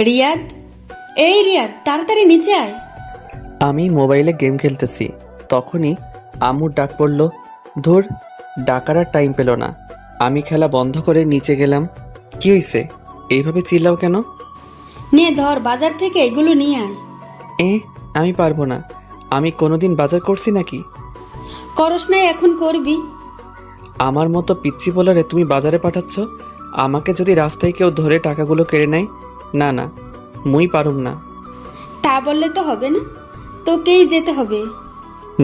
রিয়াদ, এই রিয়াদ, তাড়াতাড়ি নিচে আয়। আমি মোবাইলে গেম খেলতেছি, তখনই আম্মুর ডাক পড়ল। ধুর, ডাকার আর টাইম পেল না। আমি খেলা বন্ধ করে নিচে গেলাম। কি হয়েছে, এইভাবে চিল্লাও কেন? নে ধর, বাজার থেকে এগুলো নিয়ে আয়। এ, আমি পারবো না। আমি কোনোদিন বাজার করছি নাকি? করস নাই, এখন করবি। আমার মতো পিচ্ছি বলারে তুমি বাজারে পাঠাচ্ছ? আমাকে যদি রাস্তায় কেউ ধরে টাকাগুলো কেড়ে নেয়? না না, মুই পারুম না। তা বললে তো হবে না, তোকেই যেতে হবে।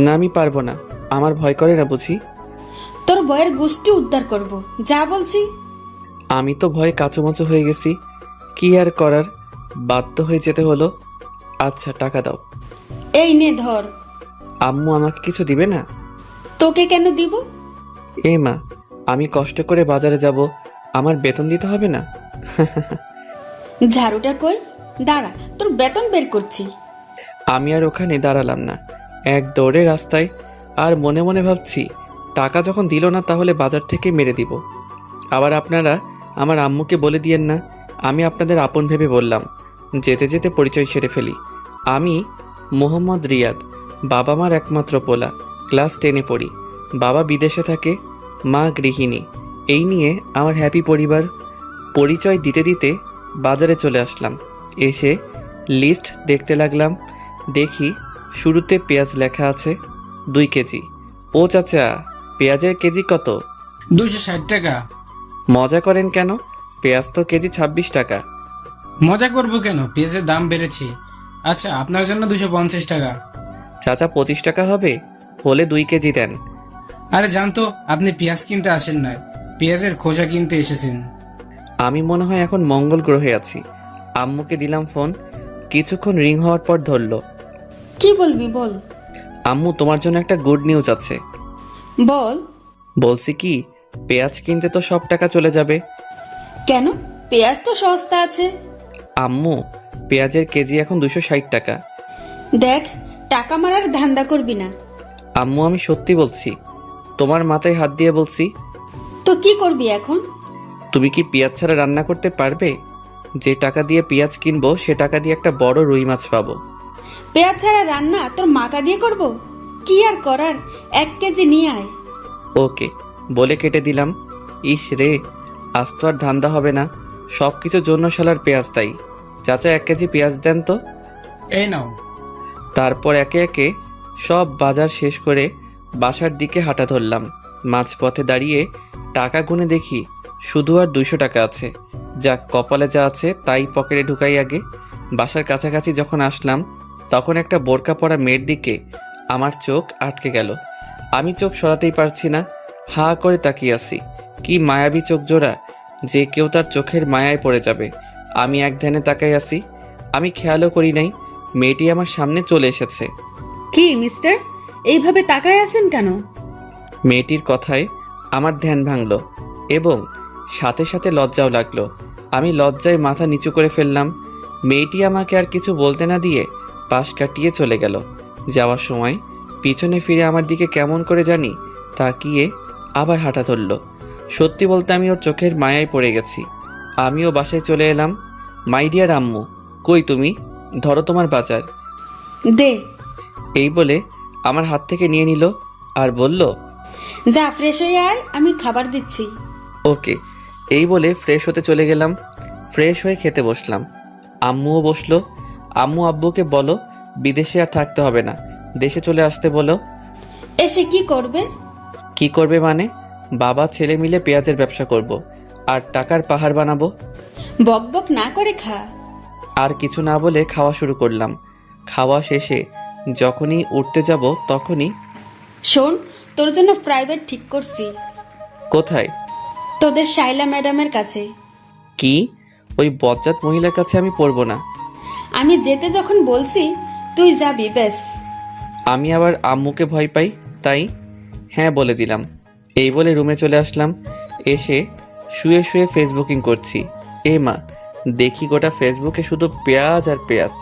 না, আমি পারবো না। আমার ভয় করে না বুঝি? তোর বয়ের গোষ্ঠী উদ্ধার করব, যা বলছি। আমি তো ভয়ে কাঁচুমাচু হয়ে গেছি। কি আর করার, বাধ্য হয়ে যেতে হলো। আচ্ছা, টাকা দাও। এই নে ধর। আম্মু আমাকে কিছু দিবে না? তোকে কেন দিব? এ মা, আমি কষ্ট করে বাজারে যাব, আমার বেতন দিতে হবে না? ঝাড়ুটা কই? দাঁড়া, তোর বেতন বের করছি। আমি আর ওখানে দাঁড়ালাম না, এক দৌড়ে রাস্তায়। আর মনে মনে ভাবছি, টাকা যখন দিল না তাহলে বাজার থেকে মেরে দিব। আবার আপনারা আমার আম্মুকে বলে দিয়েন না, আমি আপনাদের আপন ভেবে বললাম। যেতে যেতে পরিচয় সেরে ফেলি। আমি মোহাম্মদ রিয়াদ, বাবা মার একমাত্র পোলা। ক্লাস 10-এ পড়ি। বাবা বিদেশে থাকে, মা গৃহিণী। এই নিয়ে আমার হ্যাপি পরিবার। পরিচয় দিতে দিতে বাজারে চলে আসলাম। এসে লিস্ট দেখতে লাগলাম। দেখি শুরুতে পেঁয়াজ লেখা আছে 2 কেজি। ও চাচা, পেঁয়াজের কেজি কত? 260 টাকা। মজা করেন কেন? পেঁয়াজ তো কেজি 26 টাকা। মজা করব কেন, পেঁয়াজের দাম বেড়েছে। আচ্ছা, আপনার জন্য 250 টাকা। চাচা 25 টাকা হবে? হলে 2 কেজি দেন। আরে জানতো, আপনি পেঁয়াজ কিনতে আসেন না, পেঁয়াজের খোসা কিনতে এসেছেন। আমি মনে হয় এখন মঙ্গল গ্রহে আছি। আম্মুকে দিলাম ফোন। কিছুক্ষণ রিং হওয়ার পর ধরলো। কি বলবি বল। আম্মু, তোমার জন্য একটা গুড নিউজ আছে। বল। বলছি কি, পেঁয়াজ কিনতে তো সব টাকা চলে যাবে। কেন? পেঁয়াজ তো সস্তা আছে। আম্মু, পেঁয়াজের কেজি এখন 260 টাকা। দেখ, টাকা মারার ধান্দা করবি না। আম্মু, আমি সত্যি বলছি। তোমার মাথায় হাত দিয়ে বলছি। তো কি করবি এখন? তুমি কি পেঁয়াজ ছাড়া রান্না করতে পারবে? যে টাকা দিয়ে পেঁয়াজ কিনবো সে টাকা দিয়ে একটা বড় রুই মাছ পাবো। পেঁয়াজ ছাড়া রান্না তোর মাথা দিয়ে করব? কি আর করার, 1 কেজি নিয়ে আয়। ওকে বলে কেটে দিলাম। ইস রে, আজ তো আর ধান্দা হবে না। সব কিছুর জন্য শালার পেঁয়াজ দায়ী। চাচা 1 কেজি পেঁয়াজ দেন তো। এই নাও। তারপর একে একে সব বাজার শেষ করে বাসার দিকে হাঁটা ধরলাম। মাঝপথে দাঁড়িয়ে টাকা গুনে দেখি শুধু আর 200 টাকা আছে। যাক, কপালে যা আছে তাই পকেটে ঢুকাই আগে। বাসার কাছাকাছি যখন আসলাম তখন একটা বোরকা পরা মেয়ের দিকে আমার চোখ আটকে গেল। আমি চোখ সরাতেই পারছি না, হা করে তাকিয়ে আছি। কি মায়াবী চোখ জোড়া, যে কেউ তার চোখের মায়ায় পড়ে যাবে। আমি এক ধ্যানে তাকাই আছি। আমি খেয়ালও করি নাই মেয়েটি আমার সামনে চলে এসেছে। কি মিস্টার, এইভাবে তাকায় আছেন কেন? মেয়েটির কথায় আমার ধ্যান ভাঙল এবং সাথে সাথে লজ্জাও লাগলো। আমি লজ্জায় মাথা নিচু করে ফেললাম। মেয়েটি আমাকে আর কিছু বলতে না দিয়ে পাশ কাটিয়ে চলে গেল। যাওয়ার সময় পিছনে ফিরে আমার দিকে কেমন করে জানি তাকিয়ে আবার হাঁটা ধরল। সত্যি বলতে আমি ওর চোখের মায়ায় পড়ে গেছি। আমিও বাসায় চলে এলাম। মাই ডিয়ার আম্মু, কই তুমি? ধরো তোমার বাজার। দে। এই বলে আমার হাত থেকে নিয়ে নিল আর বলল, যা ফ্রেশ হয়ে আয়, আমি খাবার দিচ্ছি। ওকে। এই বলে ফ্রেশ হতে চলে গেলাম। ফ্রেশ হয়ে খেতে বসলাম। আম্মুও বসলো। আম্মু আব্বুকে বলো বিদেশে আর থাকতে হবে না, দেশে চলে আসতে বলো। এসে কি করবে? কি করবে মানে? বাবা ছেলে মিলে পেঁয়াজের ব্যবসা করব আর টাকার পাহাড় বানাবো। বক বক না করে খা। আর কিছু না বলে খাওয়া শুরু করলাম। খাওয়া শেষে যখনই উঠতে যাব তখনই, শোন, তোর জন্য প্রাইভেট ঠিক করছি। কোথায়? তোদের শাইলা ম্যাডামের কাছে। কি? ওই বজ্জাত মহিলার কাছে আমি পড়বো না। আমি যেতে যখন বলছি তুই যাবি, ব্যাস। আমি আবার আম্মুকে ভয় পাই, তাই হ্যাঁ বলে দিলাম। এই বলে রুমে চলে আসলাম। এসে শুয়ে শুয়ে ফেসবুকিং করছি। এ মা, দেখি গোটা ফেসবুকে শুধু পেঁয়াজ আর পেঁয়াজ।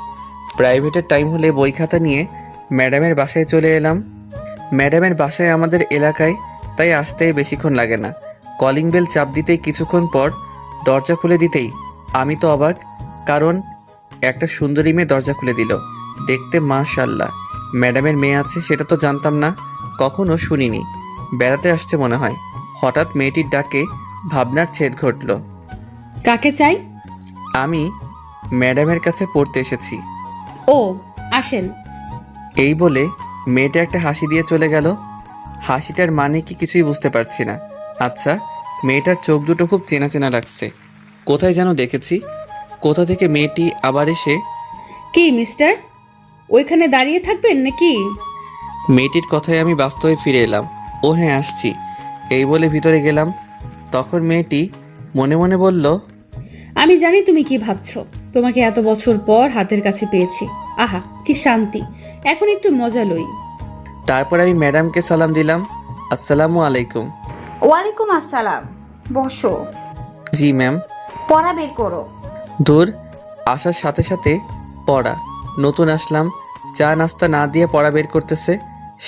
প্রাইভেটের টাইম হলে বই খাতা নিয়ে ম্যাডামের বাসায় চলে এলাম। ম্যাডামের বাসায় আমাদের এলাকায়, তাই আসতে বেশিক্ষণ লাগে না। কলিং বেল চাপ দিতেই কিছুক্ষণ পর দরজা খুলে দিতেই আমি তো অবাক, কারণ একটা সুন্দরী মেয়ে দরজা খুলে দিল। দেখতে মাশাআল্লাহ। ম্যাডামের মেয়ে আছে সেটা তো জানতাম না, কখনো শুনিনি। বেড়াতে আসছে মনে হয়। হঠাৎ মেয়েটির ডাকে ভাবনার ছেদ ঘটল। কাকে চাই? আমি ম্যাডামের কাছে পড়তে এসেছি। ও, আসেন। এই বলে মেয়েটা একটা হাসি দিয়ে চলে গেল। হাসিটার মানে কি কিছুই বুঝতে পারছি না। আচ্ছা, মেয়েটার চোখ দুটো খুব চেনা চেনা লাগছে। কোথায় যেন দেখেছি। কোথা থেকে মেয়েটি আবার এসে। কি মিস্টার, ওইখানে দাঁড়িয়ে থাকবেন নাকি? মেয়েটির কথায় আমি বাস্তবে ফিরে এলাম। ও হ্যাঁ, আসছি। এই বলে ভিতরে গেলাম। তখন মেয়েটি মনে মনে বলল, আমি জানি তুমি কি ভাবছো। তোমাকে এত বছর পর হাতের কাছে পেয়েছি। আহা, কি শান্তি। এখন একটু মজা লই। তারপর আমি ম্যাডামকে সালাম দিলাম। আসসালামু আলাইকুম। ওয়ালাইকুম আসসালাম। বসো। জি ম্যাম। পড়া বের করো। দূর, আসার সাথে সাথে পড়া। নতুন আসলাম, চা নাস্তা না দিয়ে পড়া বের করতেছে।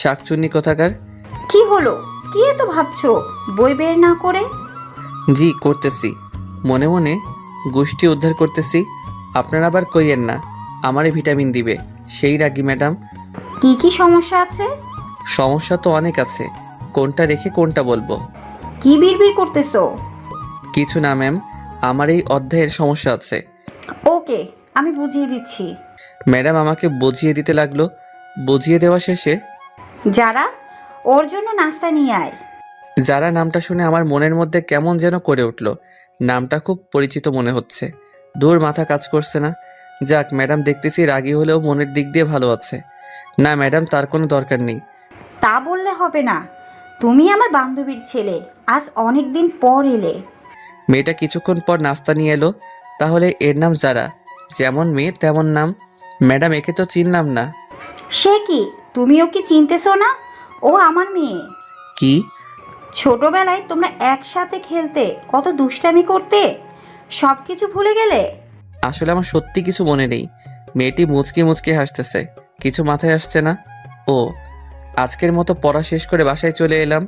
শাকচুন্নি কোথাকার। কি হলো? কি এত ভাবছো বই বের না করে? জি করতেছি, মনে মনে গোষ্ঠী উদ্ধার করতেছি। আপনারা আবার কইয়েন না আমারে ভিটামিন দিবে, সেই রাগি ম্যাডাম। কি কি সমস্যা আছে? সমস্যা তো অনেক আছে, কোনটা রেখে কোনটা বলবো? কি বিড়বিড় করতেছো? কিছু না ম্যাম, আমার এই অধ্যায়ের সমস্যা আছে। ওকে, আমি বুঝিয়ে দিচ্ছি। ম্যাডাম আমাকে বুঝিয়ে দিতে লাগলো। বুঝিয়ে দেওয়া শেষে, যারা, ওর জন্য নাস্তা নিয়ে আয়। যারা নামটা শুনে আমার মনের মধ্যে কেমন যেন করে উঠল। নামটা খুব পরিচিত মনে হচ্ছে। দূর, মাথা কাজ করছে না। যাক, ম্যাডাম দেখতেছি রাগী হলেও মনের দিক দিয়ে ভালো আছে। না ম্যাডাম, তার কোনো দরকার নেই। তা বললে হবে না। তুমি আমার বান্ধবীর ছেলে, আজ অনেক দিন পর এলে। মেয়েটা কিছুক্ষণ পর নাস্তা নিয়ে এলো। তাহলে এর নাম যারা, যেমন মেয়ে তেমন নাম। ম্যাডাম, একে তো চিনলাম না। সে কি, তুমি ওকে চিনতেছো না? ও আমার মেয়ে। কি? ছোটবেলায় তোমরা একসাথে খেলতে, কত দুষ্টামি করতে, সব কিছু ভুলে গেলে? আসলে আমার সত্যি কিছু মনে নেই। মেয়েটি মুচকি মুচকি হাসতেছে, কিছু মাথায় আসছে না। ও, আজকের মতো পড়া শেষ করে বাসায় চলে এলাম।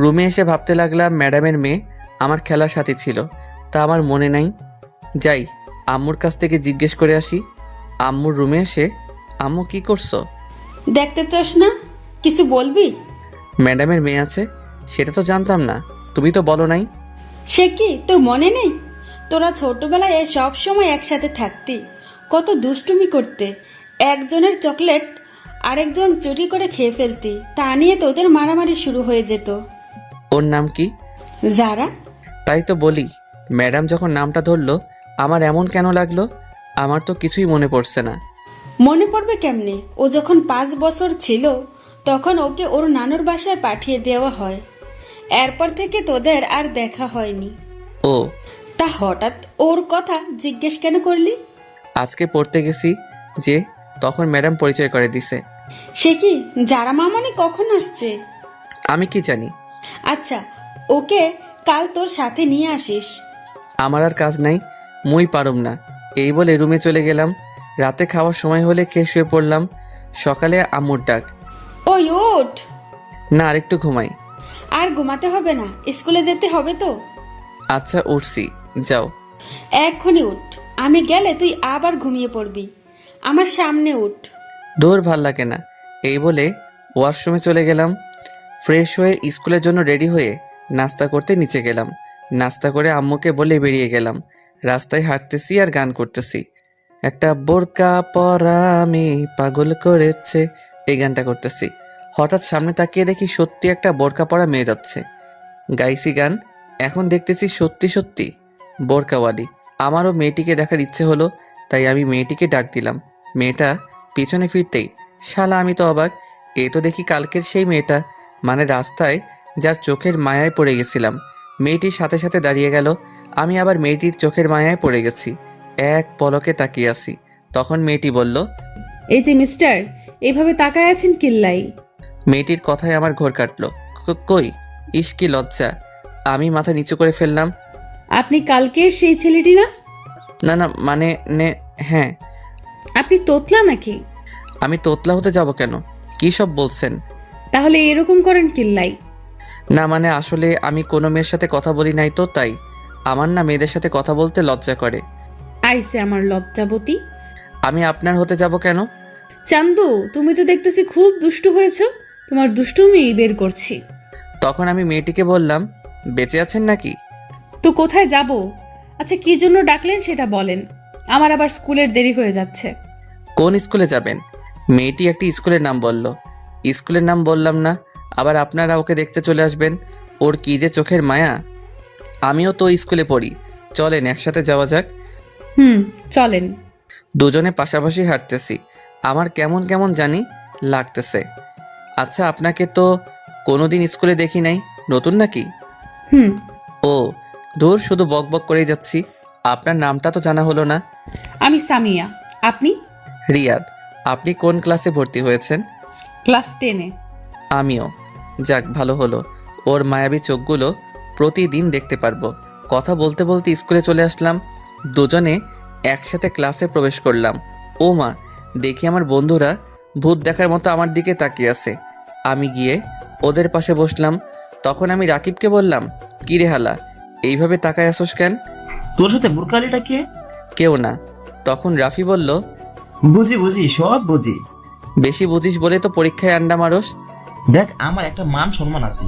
রুমে এসে ভাবতে লাগলাম ম্যাডামের মেয়ে আমার খেলার সাথী ছিল, তা আমার মনে নাই। যাই, আম্মুর কাছ থেকে জিজ্ঞেস করে আসি। আম্মুর রুমে এসে, আম্মু কি করছো? দেখতে চাস না? কিছু বলবি? ম্যাডামের মেয়ে আছে সেটা তো জানতাম না, তুমি তো বলো নাই। সে কি তোর মনে নেই? তোরা ছোটবেলায় সব সময় একসাথে থাকতি, কত দুষ্টুমি করতে। একজনের চকলেট আরেকজন চুরি করে খেয়ে ফেলতি, তা নিয়ে তোদের মারামারি শুরু হয়ে যেত। ওর নাম কি? যারা। তাই তো বলি, ম্যাডাম যখন নামটা ধরলো আমার এমন কেন লাগলো? আমার তো কিছুই মনে পড়ছে না। মনে পড়বে কেমনে? ও যখন 5 বছর ছিল তখন ওকে ওর নানুর বাসায় পাঠিয়ে দেওয়া হয়। এরপর থেকে তোদের আর দেখা হয়নি। ও, তা হঠাৎ ওর কথা জিজ্ঞেস কেন করলি? আজকে পড়তে গেছি যে, তখন ম্যাডাম পরিচয় করে দিছে। সে কি, যারা মামনি কখন আসছে? আমি কি জানি। আচ্ছা, ওকে কাল তোর সাথে নিয়ে আসিস। আমার আর কাজ নাই, মুই পারুম না। এই বলে রুমে চলে গেলাম। রাতে খাওয়ার সময় হলে খেয়ে শুয়ে পড়লাম। সকালে আম্মুর ডাক। ওই ওঠ। না, আরেকটু ঘুমাই। আর ঘুমাতে হবে না, স্কুলে যেতে হবে তো। আচ্ছা উঠছি, যাও। এক্ষুনি উঠ, আমি গেলে তুই আবার ঘুমিয়ে পড়বি। আমার সামনে উঠ। দূর, ভাল লাগে না। এই বলে ওয়াশরুমে চলে গেলাম। ফ্রেশ হয়ে স্কুলের জন্য রেডি হয়ে নাস্তা করতে নিচে গেলাম। নাস্তা করে আম্মুকে বলে বেরিয়ে গেলাম। রাস্তায় হাঁটতেছি আর গান করতেছি। একটা বোরকা পরা আমি পাগল করেছে, এই গানটা করতেছি। হঠাৎ সামনে তাকিয়ে দেখি সত্যি একটা বোরকা পরা মেয়ে যাচ্ছে। গাইছি গান, এখন দেখতেছি সত্যি সত্যি বোরকাওয়ালি। আমারও মেয়েটিকে দেখার ইচ্ছে হলো, তাই আমি মেয়েটিকে ডাক দিলাম। মেয়েটা পিছনে ফিরতেই, শালা আমি তো অবাক। এ তো দেখি কালকের সেই মেয়েটা, মানে রাস্তায় যার চোখের মায়ায় পড়ে গেছিলাম। মেয়েটির সাথে সাথে দাঁড়িয়ে গেল। আমি আবার মেয়েটির চোখের মায়ায় পড়ে গেছি। এক পলকে তাকিয়ে আছি। তখন মেয়েটি বলল, এই যে মিস্টার, এইভাবে তাকায় আছেন কিল্লাই? মেয়েটির কথায় আমার ঘোর কাটলো। কই, ইস কি লজ্জা। আমি মাথা নিচু করে ফেললাম। আপনি কালকের সেই ছেলেটি না? না না, মানে হ্যাঁ। আপনি তোতলা নাকি? আমি তোতলা হতে যাব কেন? কী সব বলছেন? তাহলে এরকম করেন কিল্লাই? না মানে আসলে আমি কোনো মেয়ের সাথে কথা বলি নাই তো, তাই। আমার না মেয়েদের সাথে কথা বলতে লজ্জা করে। আইসে আমার লজ্জাবতী। আমি আপনার হতে যাব কেন? চান্দু, তুমি তো দেখতেছি খুব দুষ্টু হয়েছো। তোমার দুষ্টুমি বের করছি। তখন আমি মেয়েটিকে বললাম, বেঁচে আছেন নাকি? তো কোথায় যাব? আচ্ছা, কি জন্য ডাকলেন সেটা বলেন। আমার আবার স্কুলের দেরি হয়ে যাচ্ছে। কোন স্কুলে যাবেন? মেয়েটি একটি স্কুলের নাম বলল। স্কুলের নাম বললাম না, আবার আপনারা ওকে দেখতে চলে আসবেন। ওর কি যে চোখের মায়া। আমিও তো স্কুলে পড়ি, চলেন একসাথে যাওয়া যাক। চলেন। দুজনে পাশাপাশি হাঁটতেছি, আমার কেমন কেমন জানি লাগতেছে। আচ্ছা, আপনাকে তো কোনোদিন স্কুলে দেখি নাই, নতুন নাকি? হুম। ও দূর, শুধু বক বক করেই যাচ্ছি। আপনার নামটা তো জানা হলো না। আমি সামিয়া। আপনি? রিয়াদ। আপনি কোন ক্লাসে ভর্তি হয়েছেন? ক্লাস 10-এ। আমিও। যাক, ভালো হলো। ওর মায়াবী চোখগুলো প্রতিদিন দেখতে পারবো। কথা বলতে বলতে স্কুলে চলে আসলাম। দুজনে একসাথে ক্লাসে প্রবেশ করলাম। ও মা, দেখি আমার বন্ধুরা ভূত দেখার মতো আমার দিকে তাকিয়ে আছে। আমি গিয়ে ওদের পাশে বসলাম। তখন আমি রাকিবকে বললাম, কি রে হালা, এইভাবে তাকায় আসোস কেন? তোর সাথে বুরকালিটা কে? কেউ না। তখন রাফি বলল, বুঝি বুঝি, সব বুঝি। বেশি বুঝিস বলে তো পরীক্ষায় আন্ডা মারস। দেখ, আমার একটা মান সম্মান আছে,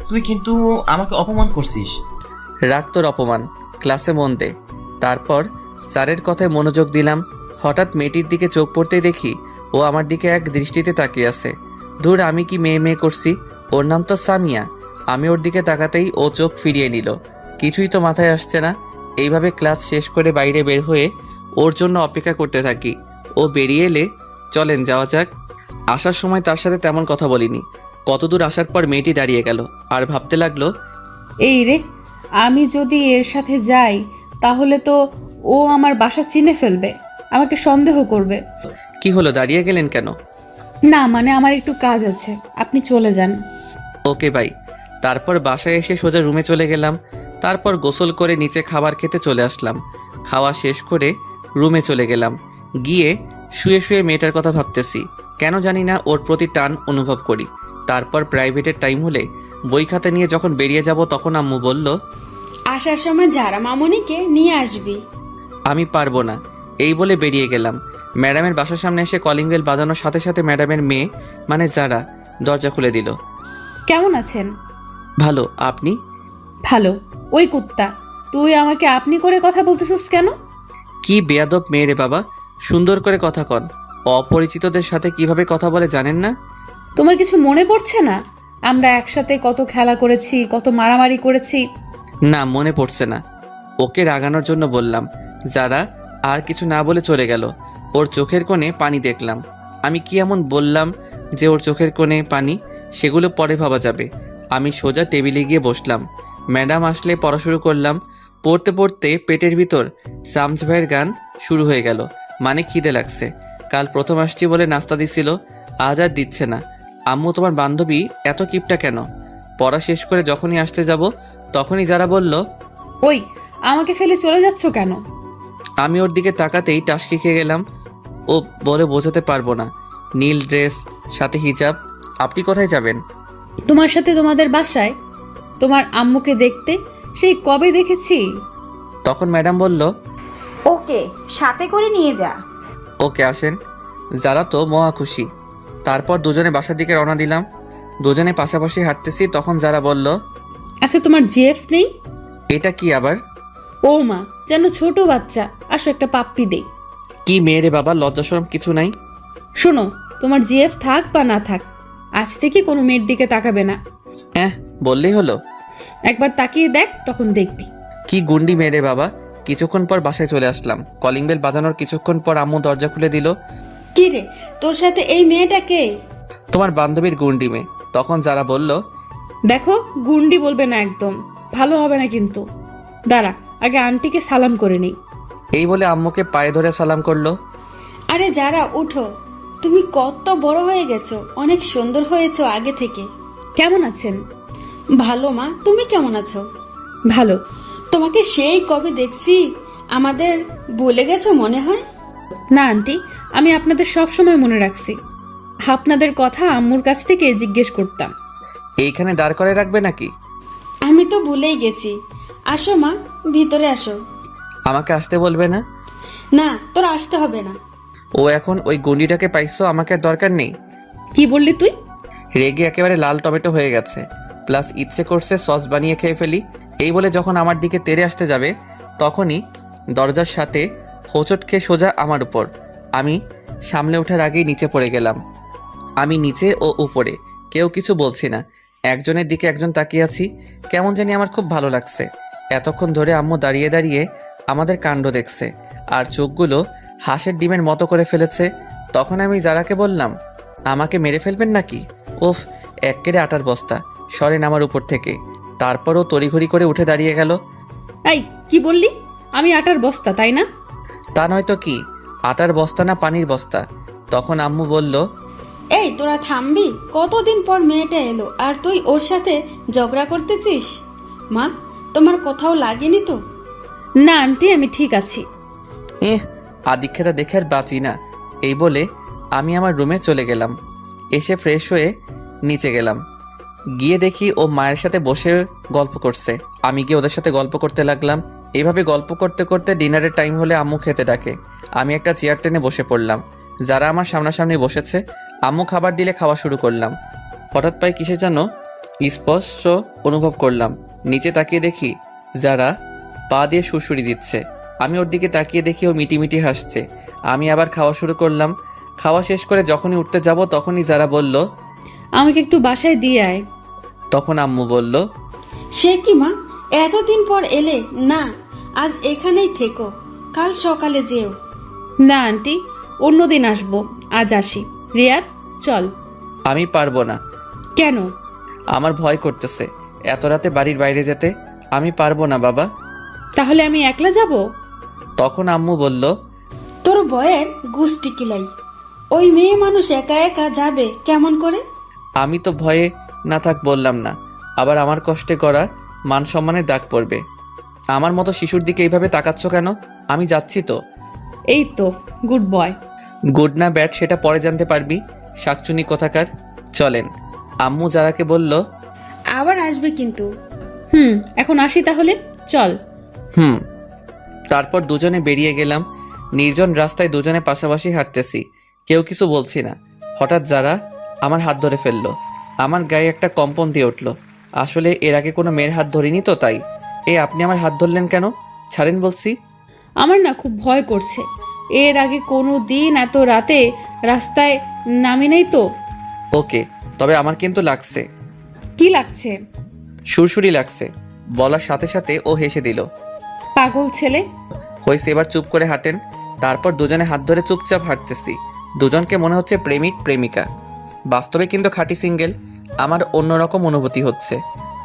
তুই কিন্তু আমাকে অপমান করছিস। রাখ তোর অপমান, ক্লাসে মন দে। তারপর স্যারের কথায় মনোযোগ দিলাম। হঠাৎ মেয়েটির দিকে চোখ পড়তেই দেখি ও আমার দিকে এক দৃষ্টিতে তাকিয়ে আছে। ধুর, আমি কি মেয়ে মেয়ে করছি? ওর নাম তো সামিয়া। আমি ওর দিকে তাকাতেই ও চোখ ফিরিয়ে নিল। কিছুই তো মাথায় আসছে না। এইভাবে ক্লাস শেষ করে বাইরে বের হয়ে ওর জন্য অপেক্ষা করতে থাকি। ও বেরিয়ে এলে চলেন যাওয়া যাক। আসার সময় তার সাথে তেমন কথা বলিনি। কতদূর আসার পর মেয়েটি দাঁড়িয়ে গেল আর ভাবতে লাগলো, এই রে, আমি যদি এর সাথে যাই তাহলে তো ও আমার বাসা চিনে ফেলবে, আমাকে সন্দেহ করবে। কি হলো, দাঁড়িয়ে গেলেন কেন? না মানে আমার একটু কাজ আছে, আপনি চলে যান। Okay bye. তারপর বাসায় এসে সোজা রুমে চলে গেলাম। তারপর গোসল করে নিচে খাবার খেতে চলে আসলাম। খাওয়া শেষ করে রুমে চলে গেলাম। গিয়ে শুয়ে শুয়ে মেয়েটার কথা ভাবতেছি। কেন জানি না ওর প্রতি টান অনুভব করি। তারপর প্রাইভেটের টাইম হলে বই খাতা নিয়ে যখন বেরিয়ে যাব তখন আম্মু বলল, আসার সময় যারা মামনিকে নিয়ে আসবি। আমি পারবো না, এই বলে বেরিয়ে গেলাম। ম্যাডামের বাসার সামনে এসে কলিং বেল বাজানোর সাথে সাথে ম্যাডামের মেয়ে মানে যারা দরজা খুলে দিল। কেমন আছেন? ভালো, আপনি? ভালো। ওই কুত্তা, তুই আমাকে আপনি করে কথা বলতেছিস কেন? কি বেয়াদব মেয়ে রে বাবা, সুন্দর করে কথা কন। অপরিচিতদের সাথে কিভাবে কথা বলে জানেন না? তোমার কিছু মনে পড়ছে না? আমরা একসাথে কত খেলা করেছি, কত মারামারি করেছি। না, মনে পড়ছে না। ওকে রাগানোর জন্য বললাম। যারা আর কিছু না বলে চলে গেল। ওর চোখের কোণে পানি দেখলাম। আমি কি এমন বললাম যে ওর চোখের কোণে পানি? সেগুলো পরে ভাবা যাবে। আমি সোজা টেবিলে গিয়ে বসলাম। ম্যাডাম আসলে পড়া শুরু করলাম। পড়তে পড়তে পেটের ভিতর সামস ভাইয়ের গান শুরু হয়ে গেল। মানে খিদে লাগছে। কাল প্রথম আসছি বলে নাস্তা দিছিল, আজ আর দিচ্ছে না। আম্মু, তোমার বান্ধবী এত কিপটা কেন? পড়া শেষ করে যখনই আসতে যাব তখনই যারা বলল, ওই, আমাকে ফেলে চলে যাচ্ছ কেন? আমি ওর দিকে তাকাতেই টাসকি খেয়ে গেলাম। ও বলে বোঝাতে পারবো না। নীল ড্রেস, সাথে হিজাব। আপনি কোথায় যাবেন? তোমার সাথে তোমাদের বাসায়। তোমার আম্মুকে দেখতে সেই কবে দেখেছি। তখন ম্যাডাম বলল, ওকে সাথে করে নিয়ে যা। ওকে আসেন। যারা তো মহা খুশি। তারপর দুজনে বাসার দিকে রওনা দিলাম। দুজনে পাশাপাশি হাঁটতেছি, তখন যারা বলল, আচ্ছা, তোমার জিএফ নেই? এটা কি আবার? ও মা, যেন ছোট বাচ্চা। আসো একটা পাপ্পি দেই। কি মেয়েরে বাবা, লজ্জা শরম কিছু নাই? শোনো, তোমার জিএফ থাক বা না থাক, আজ থেকে কোনো মেয়ের দিকে তাকাবে না। বললেই হলো। একবার তাকিয়ে দেখ, তখন দেখবি। কি গুন্ডি মেয়েরে বাবা। কিছুক্ষণ পর বাসায় চলে আসলাম। কলিং বেল বাজানোর কিছুক্ষণ পর আম্মু দরজা খুলে দিল। কি রে, তোর সাথে এই মেয়েটাকে? তোমার বান্ধবীর গুন্ডি মেয়ে। তখন যারা বলল, দেখো, গুন্ডি বলবে না একদম, ভালো হবে না কিন্তু। দাঁড়া, আগে আন্টিকে সালাম করে নেই। এই বলে আম্মুকে পায়ে ধরে সালাম করলো। আরে যারা, উঠো। তুমি কত বড় হয়ে গেছো, অনেক সুন্দর হয়েছো আগে থেকে। কেমন আছেন? ভালো মা, তুমি কেমন আছো? ভালো। তোমাকে সেই কবে দেখছি, আমাদের ভুলে গেছো মনে হয়। না আন্টি, আমি আপনাদের সব সময় মনে রাখছি। আপনাদের কথা আম্মুর কাছ থেকে জিজ্ঞেস করতাম। এইখানে দাঁড় করে রাখবে নাকি? আমি তো ভুলেই গেছি। আসো মা, ভিতরে আসো। আমাকে আসতে বলবে না? না, তোর আসতে হবে না। ও এখন ওই গুন্ডিটাকে পাইছো, আমাকে আর দরকার নেই। কি বললি তুই? রেগে একেবারে লাল টমেটো হয়ে গেছে, প্লাস ইচ্ছে করছে সস বানিয়ে খেয়ে ফেলি। এই বলে যখন আমার দিকে তেড়ে আসতে যাবে তখনই দরজার সাথে হোঁচট খেয়ে সোজা আমার উপর। আমি সামলে ওঠার আগেই নিচে পড়ে গেলাম। আমি নিচে ও উপরে, কেউ কিছু বলছি না, একজনের দিকে একজন তাকিয়ে আছি। কেমন জানি আমার খুব ভালো লাগছে। এতক্ষণ ধরে আম্মু দাঁড়িয়ে দাঁড়িয়ে আমাদের কাণ্ড দেখছে আর চোখগুলো হাঁসের ডিমের মতো করে ফেলেছে। তখন আমি যারাকে বললাম, আমাকে মেরে ফেলবেন নাকি? উফ, এক্কেরে আটার বস্তা, সরেন আমার উপর থেকে। তারপরও তড়িঘড়ি করে উঠে দাঁড়িয়ে গেল। এই কি বললি? আমি আটার বস্তা, তাই না? তা নয়তো কি, আটার বস্তা না পানির বস্তা। তখন আম্মু বলল, এই তোরা থামবি? কতদিন পর মেয়েটা এলো আর তুই ওর সাথে ঝগড়া করতেছিস? মা, তোমার কোথাও লাগেনি তো? না আন্টি, আমি ঠিক আছি। আদিক্ষেতা দেখে আর বাঁচি না। এই বলে আমি আমার রুমে চলে গেলাম। এসে ফ্রেশ হয়ে নিচে গেলাম। গিয়ে দেখি ও মায়ের সাথে বসে গল্প করছে। আমি গিয়ে ওদের সাথে গল্প করতে লাগলাম। এভাবে গল্প করতে করতে ডিনারের টাইম হলে আম্মু খেতে ডাকে। আমি একটা চেয়ার টেনে বসে পড়লাম। যারা আমার সামনাসামনি বসেছে, আম্মু খাবার দিলে খাওয়া শুরু করলাম। হঠাৎ পায়ে কিসে যেন স্পর্শ অনুভব করলাম। নিচে তাকিয়ে দেখি যারা পা দিয়ে সুরসুরি দিচ্ছে। আমি ওর দিকে তাকিয়ে দেখি ও মিটিমিটি হাসছে। আমি আবার খাওয়া শুরু করলাম। খাওয়া শেষ করে যখনই উঠতে যাব তখনই যারা বলল, আমাকে একটু বাসায় দিয়ে আয়। তখন আম্মু বলল, সে কি মা, এতদিন পর এলে? না, আজ এখানেই থেকো, কাল সকালে যেও। না আন্টি, অন্যদিন আসবো, আজ আসি। রিয়াদ, চল। আমি পারবো না। কেন? আমার ভয় করতেছে এত রাতে বাড়ির বাইরে যেতে। আমি পারবো না বাবা। তাহলে আমি একলা যাব? তখন আম্মু বলল, তোর বয়ের গুষ্টি কিলাই, ওই মেয়ে মানুষ একা একা যাবে কেমন করে? আমি তো ভয়ে না থাক বললাম না, আবার আমার কষ্টে করা মান সম্মানের দাগ পড়বে। আমার মতো শিশুর দিকে এইভাবে তাকাচ্ছ কেন? আমি যাচ্ছি তো। এই তো, গুড বয়। গুড না ব্যাড সেটা পরে জানতে পারবি, শাকচুনি কোথাকার। চলেন। আম্মু যারাকে বলল, আবার আসবে কিন্তু। এখন আসি তাহলে, চল। তারপর দুজনে বেরিয়ে গেলাম। নির্জন রাস্তায় দুজনে পাশাপাশি হাঁটতেছি, কেউ কিছু বলছি না। হঠাৎ যারা আমার হাত ধরে ফেললো। আমার গায়ে একটা কম্পন দিয়ে উঠলো। আসলে এর আগে কোনো মেয়ের হাত ধরিনি তো, তাই। আপনি আমার হাত ধরলেন কেন? ছাড়েন বলছি। আমার না খুব ভয় করছে। এর আগে কোনো দিন এত রাতে রাস্তায় নামি নেই তো। ওকে, তবে আমার কিন্তু লাগছে। কি লাগছে? সুরসুরি লাগছে। বলার সাথে সাথে ও হেসে দিল। পাগল ছেলে। হয়েছে, এবার চুপ করে হাঁটেন। তারপর দুজনে হাত ধরে চুপচাপ হাঁটতেছি। দুজনকে মনে হচ্ছে প্রেমিক প্রেমিকা। বাস্তবে কিন্তু খাঁটি সিঙ্গেল। আমার অন্যরকম অনুভূতি হচ্ছে।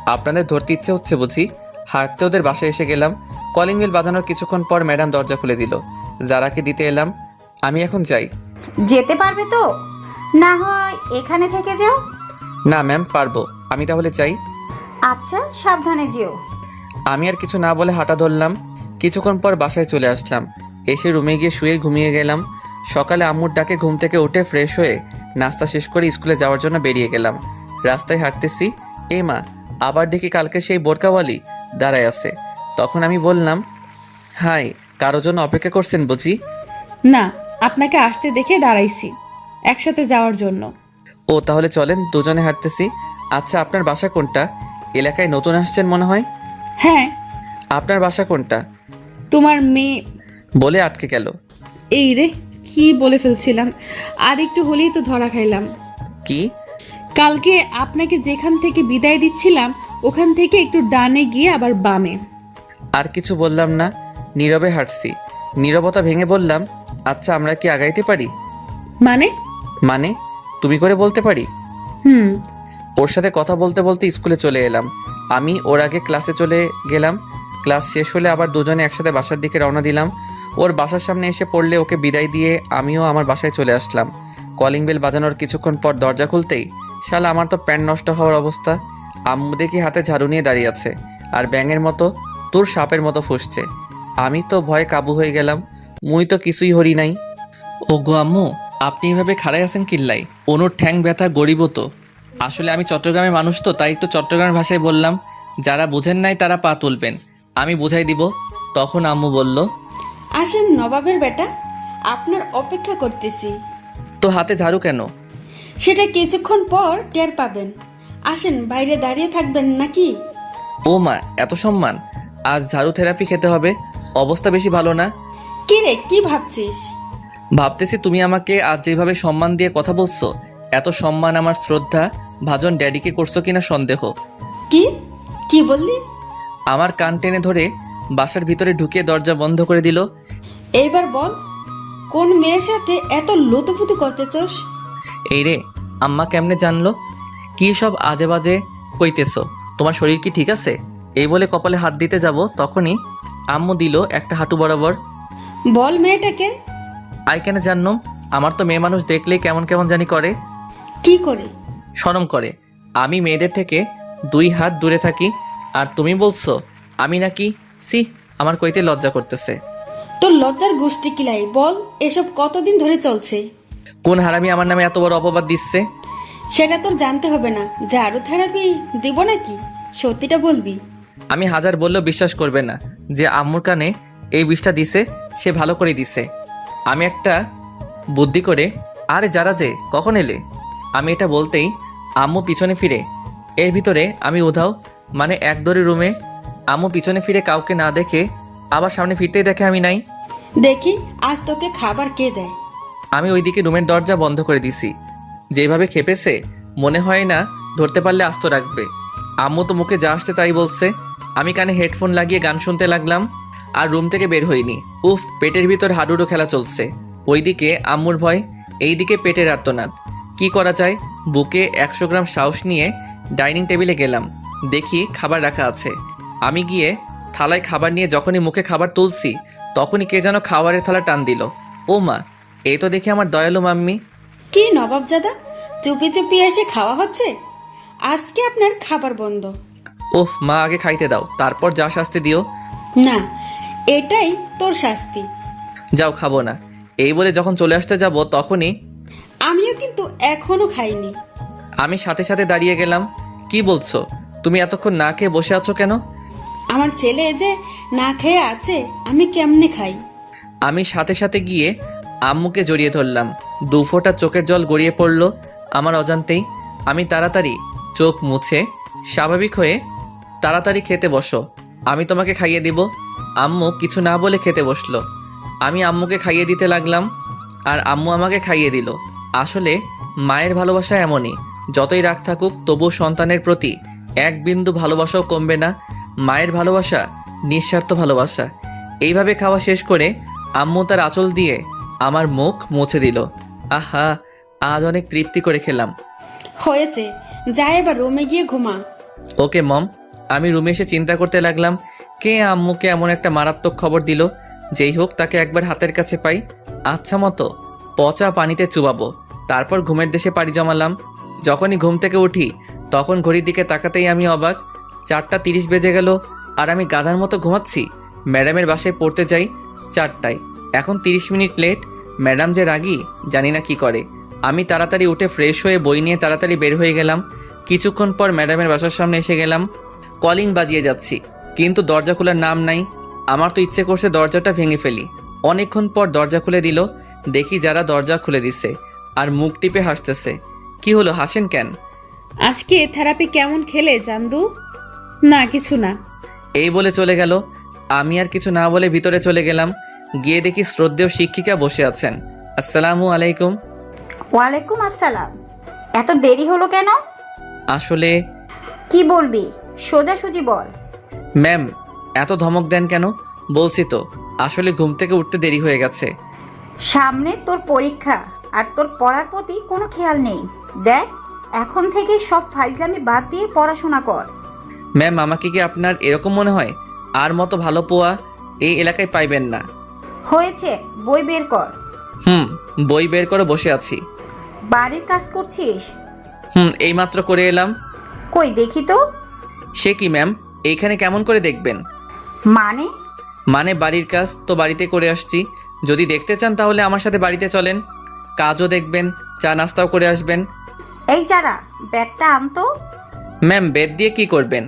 আপনাদের ধরতে ইচ্ছে হচ্ছে বুঝি? হাঁটতে ওদের বাসায় এসে গেলাম। কলিং বেল বাজানোর কিছুক্ষণ পর ম্যাডাম দরজা খুলে দিল। যারাকে দিতে এলাম। আমি এখন যাই। যেতে পারবে তো? না হয় এখানে থেকে যাও। না ম্যাম, পারবো। আমি তাহলে যাই। আচ্ছা, সাবধানে যেও। আমি আর কিছু না বলে হাঁটা ধরলাম। কিছুক্ষণ পর বাসায় চলে আসলাম। এসে রুমে গিয়ে শুয়ে ঘুমিয়ে গেলাম। সকালে আম্মুর ডাকে ঘুম থেকে উঠে ফ্রেশ হয়ে নাস্তা শেষ করে স্কুলে যাওয়ার জন্য বেরিয়ে গেলাম। রাস্তায় হাঁটতেছি, মা, আবার দেখি কালকে সেই বোরকাওয়ালি দাঁড়ায় আছে। তখন আমি বললাম, হাই, কারো জন্য অপেক্ষা করছেন বুঝি? না, আপনাকে আসতে দেখে দাঁড়াইছি একসাথে যাওয়ার জন্য। ও, তাহলে চলেন, দুজনে হাঁটতেছি। আচ্ছা, আপনার বাসা কোনটা? এলাকায় নতুন আসছেন মনে হয়। হ্যাঁ। আপনার বাসা কোনটা? তোমার মেয়ে। বলে আটকে গেল। এই রে, কি বলে ফেলছিলাম। আর একটু হলেই তো ধরা খাইলাম। কি? কালকে আপনাকে যেখান থেকে বিদায় দিচ্ছিলাম ওখান থেকে একটু ডানে গিয়ে আবার বামে। আর কিছু বললাম না, নীরবে হাঁটছি। নীরবতা ভেঙে বললাম, আচ্ছা, আমরা কি আগাইতে পারি? মানে? মানে তুমি করে বলতে পারি। ওর সাথে কথা বলতে বলতে স্কুলে চলে এলাম। আমি ওর আগে ক্লাসে চলে গেলাম। ক্লাস শেষ হলে আবার দুজনে একসাথে বাসার দিকে রওনা দিলাম। ওর বাসার সামনে এসে পড়লে ওকে বিদায় দিয়ে আমিও আমার বাসায় চলে আসলাম। কলিং বেল বাজানোর কিছুক্ষণ পর দরজা খুলতেই শালা আমার তো প্যান্ট নষ্ট হওয়ার অবস্থা। আম্মু দেখি হাতে ঝাড়ু নিয়ে দাঁড়িয়ে আছে আর ব্যাঙের মতো তোর সাপের মতো ফুসছে। আমি তো ভয়ে কাবু হয়ে গেলাম। মুই তো কিছুই হরি নাই। ও গো আম্মু, আপনি এভাবে খাড়াই আছেন কিল্লাই? অনুর ঠ্যাং ব্যথা গরিব তো। আসলে আমি চট্টগ্রামের মানুষ তো, তাই একটু চট্টগ্রামের ভাষায় বললাম। যারা বুঝেন নাই তারা পা তুলবেন, আমি বুঝাই দিব। তখন আম্মু বলল, আসেন নবাবের বেটা, আপনার অপেক্ষা করতেছি। তো হাতে ঝাড়ু কেন? সেটা কিছুক্ষণ পর টের পাবেন। আসেন, বাইরে দাঁড়িয়ে থাকবেন নাকি? ও মা, এত সম্মান! আজ ঝাড়ু থেরাপি খেতে হবে। অবস্থা বেশি ভালো না। কি রে, কি ভাবছিস? ভাবতেছি তুমি আমাকে আজ যেভাবে সম্মান দিয়ে কথা বলছো, এত সম্মান আমার শ্রদ্ধা ভাজন ড্যাডিকে করছো কিনা সন্দেহ। কি কি বললি? আমার কান টেনে ধরে বাসার ভিতরে ঢুকিয়ে দরজা বন্ধ করে দিল। এইবার বল, কোন মেয়ের সাথে এত লুতুপুতু করতেছস? এই রে, আম্মা কেমনে জানলো? কি সব আজে বাজে কইতেছো? তোমার শরীর কি ঠিক আছে? এই বলে কপালে হাত দিতে যাব, তখনই আম্মু দিল একটা হাঁটু বরাবর। বল মেয়েটাকে। আই কেন জানলাম? আমার তো মেয়ে মানুষ দেখলেই কেমন কেমন জানি করে। কি করে? শরম করে। আমি মেয়েদের থেকে 2 হাত দূরে থাকি, আর তুমি বলছো আমি নাকি? সি, আমার কইতে লজ্জা করতেছে। তোর লজ্জার গোষ্ঠী কিলাই, বল এসব কতদিন ধরে চলছে? কোন হারামি আমার নামে এত বড় অপবাদ দিচ্ছে? সেটা তোর জানতে হবে না। ঝাড়ু থেরাপি দিব নাকি? সত্যিটা বলবি। আমি হাজার বললেও বিশ্বাস করবে না যে আম্মুর কানে এই বিষটা দিছে, সে ভালো করে দিছে। আমি একটা বুদ্ধি করে, আরে যারা যে কখন এলে, আমি এটা বলতেই আম্মু পিছনে ফিরে। এর ভিতরে আমি উধাও, মানে এক দড়ি রুমে। আম্মু পিছনে ফিরে কাউকে না দেখে আবার সামনে ফিরতেই দেখে আমি নাই। দেখি আজ তোকে খাবার কে দেয়। আমি ওইদিকে রুমের দরজা বন্ধ করে দিছি। যেভাবে খেপেছে, মনে হয় না ধরতে পারলে আস্ত রাখবে। আম্মু তো মুখে যা আসছে তাই বলছে। আমি কানে হেডফোন লাগিয়ে গান শুনতে লাগলাম, আর রুম থেকে বের হইনি। উফ, পেটের ভিতর হাডুডু খেলা চলছে। ওইদিকে আম্মুর ভয়, এইদিকে পেটের আর্তনাদ। কি করা যায়? বুকে 100 গ্রাম সাহস নিয়ে ডাইনিং টেবিলে গেলাম। দেখি খাবার রাখা আছে। আমি গিয়ে থালায় খাবার নিয়ে যখনই মুখে খাবার তুলছি, তখনই কে যেন খাবারের থালা টান দিল। ও মা, এই তো দেখি আমার দয়ালু মাম্মি। কি নবাবজাদা, চুপি চুপি এসে খাওয়া হচ্ছে? আজকে আপনার খাবার বন্ধ। ওফ মা, আগে খাইতে দাও, তারপর যা শাস্তি দিও। না, এটাই তোর শাস্তি। যাও, খাবো না। এই বলে যখন চলে আসতে যাব, তখনই আমিও কিন্তু এখনো খাইনি। আমি সাথে সাথে দাঁড়িয়ে গেলাম। কি বলছো? তুমি এতক্ষণ না খেয়ে বসে আছো কেন? আমার ছেলে যে না খেয়ে আছে, আমি কেমনে খাই? আমি সাথে সাথে গিয়ে আম্মুকে জড়িয়ে ধরলাম। 2 ফোঁটা চোখের জল গড়িয়ে পড়ল আমার অজান্তেই। আমি তাড়াতাড়ি চোখ মুছে স্বাভাবিক হয়ে, তাড়াতাড়ি খেতে বসো, আমি তোমাকে খাইয়ে দিব। আম্মু কিছু না বলে খেতে বসলো। আমি আম্মুকে খাইয়ে দিতে লাগলাম, আর আম্মু আমাকে খাইয়ে দিল। আসলে মায়ের ভালোবাসা এমনই, যতই রাগ থাকুক তবুও সন্তানের প্রতি 1 বিন্দু ভালোবাসাও কমবে না। মায়ের ভালোবাসা নিঃস্বার্থ ভালোবাসা। এইভাবে খাওয়া শেষ করে আম্মু তার আঁচল দিয়ে আমার মুখ মুছে দিল। আহা, আজ অনেক তৃপ্তি করে খেলাম। হয়েছে, যা এবার রুমে গিয়ে ঘুমা। ওকে মম। আমি রুমে এসে চিন্তা করতে লাগলাম, কে আম্মুকে এমন একটা মারাত্মক খবর দিল। যেই হোক, তাকে একবার হাতের কাছে পাই, আচ্ছা মতো পচা পানিতে চুবাবো। তারপর ঘুমের দেশে পাড়ি জমালাম। যখনই ঘুম থেকে উঠি, তখন ঘড়ির দিকে তাকাতেই আমি অবাক। 4:30 বেজে গেল, আর আমি গাধার মতো ঘুমাচ্ছি। ম্যাডামের বাসায় পড়তে যাই 4টায়, এখন 30 মিনিট লেট। ম্যাডাম যে রাগী, জানি না কি করে। আমি তাড়াতাড়ি উঠে ফ্রেশ হয়ে বই নিয়ে তাড়াতাড়ি বের হয়ে গেলাম। কিছুক্ষণ পর ম্যাডামের বাসার সামনে এসে গেলাম। কলিং বাজিয়ে যাচ্ছি, কিন্তু দরজা খোলার নাম নাই। আমার তো ইচ্ছে করছে দরজাটা ভেঙে ফেলি। অনেকক্ষণ পর দরজা খুলে দিল। দেখি যারা দরজা খুলে দিছে, আর মুখ টিপে হাসতেছে। কি হলো, হাসেন কেন? আজকে থেরাপি কেমন খেলে জান্দু? না, কিছু না। এই বলে চলে গেল। আমি আর কিছু না বলে ভিতরে চলে গেলাম। গিয়ে দেখি শ্রদ্ধেয় শিক্ষিকা বসে আছেন। আসসালামু আলাইকুম। ওয়ালাইকুম আসসালাম। এত দেরি হলো কেন? আসলে কি বলবি, সোজাসুজি বল। ম্যাম, এত ধমক দেন কেন? বলছি তো, আসলে ঘুম থেকে উঠতে দেরি হয়ে গেছে। সামনে তোর পরীক্ষা, আর তোর পড়ার প্রতি কোনো খেয়াল নেই। দেখ, এখন থেকে সব ফাইজলামি বাদ দিয়ে পড়াশোনা কর। ম্যাম, আমাকে কি আপনার এরকম মনে হয়? আর মতো ভালো পোয়া এই এলাকায় পাইবেন না। হয়েছে, বই বের কর। বই বের করে বসে আছি। বাড়ির কাজ করছিস? এইমাত্র করে এলাম। কই দেখি তো। সে কি ম্যাম, এইখানে কেমন করে দেখবেন? মানে বাড়ির কাজ তো বাড়িতে করে আসছি। যদি দেখতে চান তাহলে আমার সাথে বাড়িতে চলেন, কাজও দেখবেন, চা নাস্তাও করে আসবেন। এই যারা, ব্যাটটা আনতো। ম্যাম, বেদ দিয়ে কি করবেন?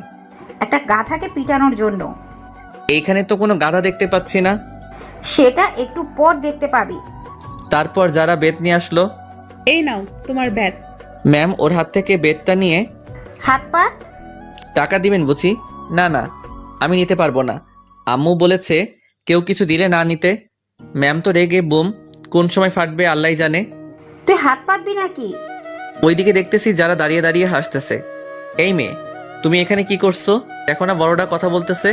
একটা গাধাকে পিটানোর জন্য। এইখানে তো কোনো গাধা দেখতে পাচ্ছি না। সেটা একটু পর দেখতে পাবি। তারপর যারা বেত নিয়ে আসলো। এই নাও তোমার ব্যাগ। ম্যাম ওর হাত থেকে বেতটা নিয়ে, হাত পাত। টাকা দিবেন বুঝি? না না, আমি নিতে পারবো না। আম্মু বলেছে কেউ কিছু দিলে না নিতে। ম্যাম তো রেগে বুম, কোন সময় ফাটবে আল্লাহ জানে। তুই হাত পাতবি নাকি? ওইদিকে দেখতেছি যারা দাঁড়িয়ে দাঁড়িয়ে হাসতেছে। এই মেয়ে, তুমি এখানে কি করছো? দেখো না বড়রা কথা বলতেছে।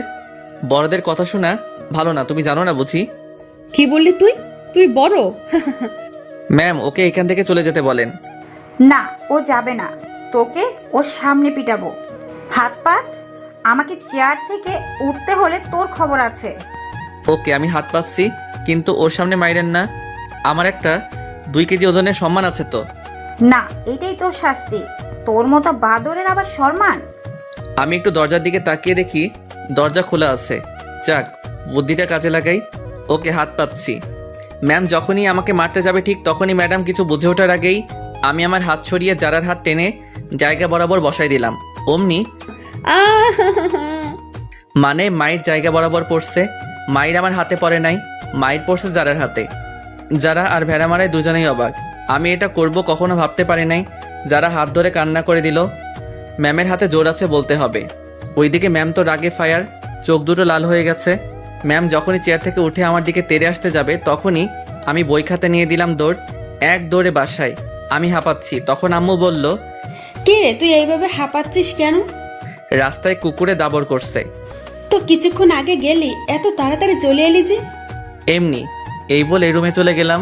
বড়দের কথা শোনা ভালো না, তুমি জানো না বুঝি? কি বললি তুই? তুই বড়? ম্যাম ওকে এখান থেকে চলে যেতে বলেন। না, ও যাবে না। তোকে ওর সামনে পিটাবো। হাত পাত। আমাকে চেয়ার থেকে উঠতে হলে তোর খবর আছে। ওকে আমি হাত পাচ্ছি, কিন্তু ওর সামনে মাইরেন না। আমার একটা 2 কেজি ওজনের সম্মান আছে তো। না, এটাই তোর শাস্তি। তোর মতো বাদরের আবার সম্মান? আমি একটু দরজার দিকে তাকিয়ে দেখি দরজা খোলা আছে। যাক, বুদ্ধিটা কাজে লাগাই। ওকে হাত পাচ্ছি। ম্যাম যখনই আমাকে মারতে যাবে ঠিক তখনই ম্যাডাম কিছু বুঝে ওঠার আগেই আমি আমার হাত সরিয়ে জারার হাত টেনে জায়গা বরাবর বসাই দিলাম। অমনি আহ! মানে মায়ের জায়গা বরাবর পড়ছে। মায়ের আমার হাতে পড়ে নাই, মায়ের পড়ছে জারার হাতে। যারা আর ভেড়া মারায় দুজনেই অবাক। আমি এটা করব কখনো ভাবতে পারি নাই। যারা হাত ধরে কান্না করে দিল। ম্যামের হাতে জোর আছে বলতে হবে। ওইদিকে ম্যাম তো রাগে ফায়ার, চোখ দুটো লাল হয়ে গেছে। ম্যাম যখনই চেয়ার থেকে উঠে আমার দিকে তেড়ে আসতে যাবে তখনই আমি বই খাতা নিয়ে দিলাম দৌড়। এক দৌড়ে বাসায়। আমি হাঁপাচ্ছি। তখন আম্মু বলল, কে রে, তুই এইভাবে হাঁপাচ্ছিস কেন? রাস্তায় কুকুরে দাবর করছে। তো কিছুক্ষণ আগে গেলি, এত তাড়াতাড়ি চলে এলি যে? এমনি। এই বলে রুমে চলে গেলাম।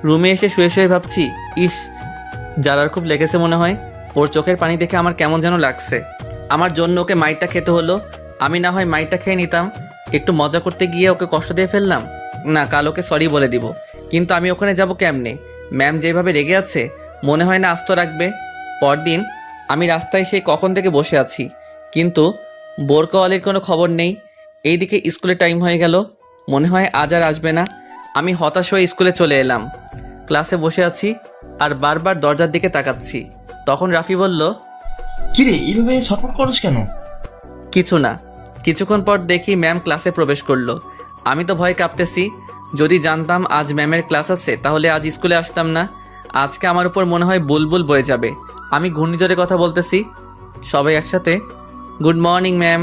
রুমে এসে শুয়ে শুয়ে ভাবছি, ইস জারার খুব লেগেছে মনে হয়। ওর চোখের পানি দেখে আমার কেমন যেন লাগছে। আমার জন্য ওকে মাইরটা খেতে হলো। আমি না হয় মাইরটা খেয়ে নিতাম। একটু মজা করতে গিয়ে ওকে কষ্ট দিয়ে ফেললাম। না, কাল ওকে সরি বলে দিব। কিন্তু আমি ওখানে যাব কেমনে? ম্যাম যেভাবে রেগে আছে মনে হয় না আস্ত রাখবে। পরদিন আমি রাস্তায় সেই কখন থেকে বসে আছি, কিন্তু বোরকাওয়ালির কোনো খবর নেই। এইদিকে স্কুলে টাইম হয়ে গেল, মনে হয় আজ আর আসবে না। আমি হতাশ হয়ে স্কুলে চলে এলাম। ক্লাসে বসে আছি আর বারবার দরজার দিকে তাকাচ্ছি। তখন রাফি বলল, কিরে এইভাবে ছটফট করছ কেন? কিছু না। কিছুক্ষণ পর দেখি ম্যাম ক্লাসে প্রবেশ করলো। আমি তো ভয় কাঁপতেছি। যদি জানতাম আজ ম্যামের ক্লাস আছে তাহলে আজ স্কুলে আসতাম না। আজকে আমার উপর মনে হয় বুলবুল বয়ে যাবে। আমি ঘূর্ণিঝড়ে কথা বলতেছি। সবাই একসাথে, good morning ma'am.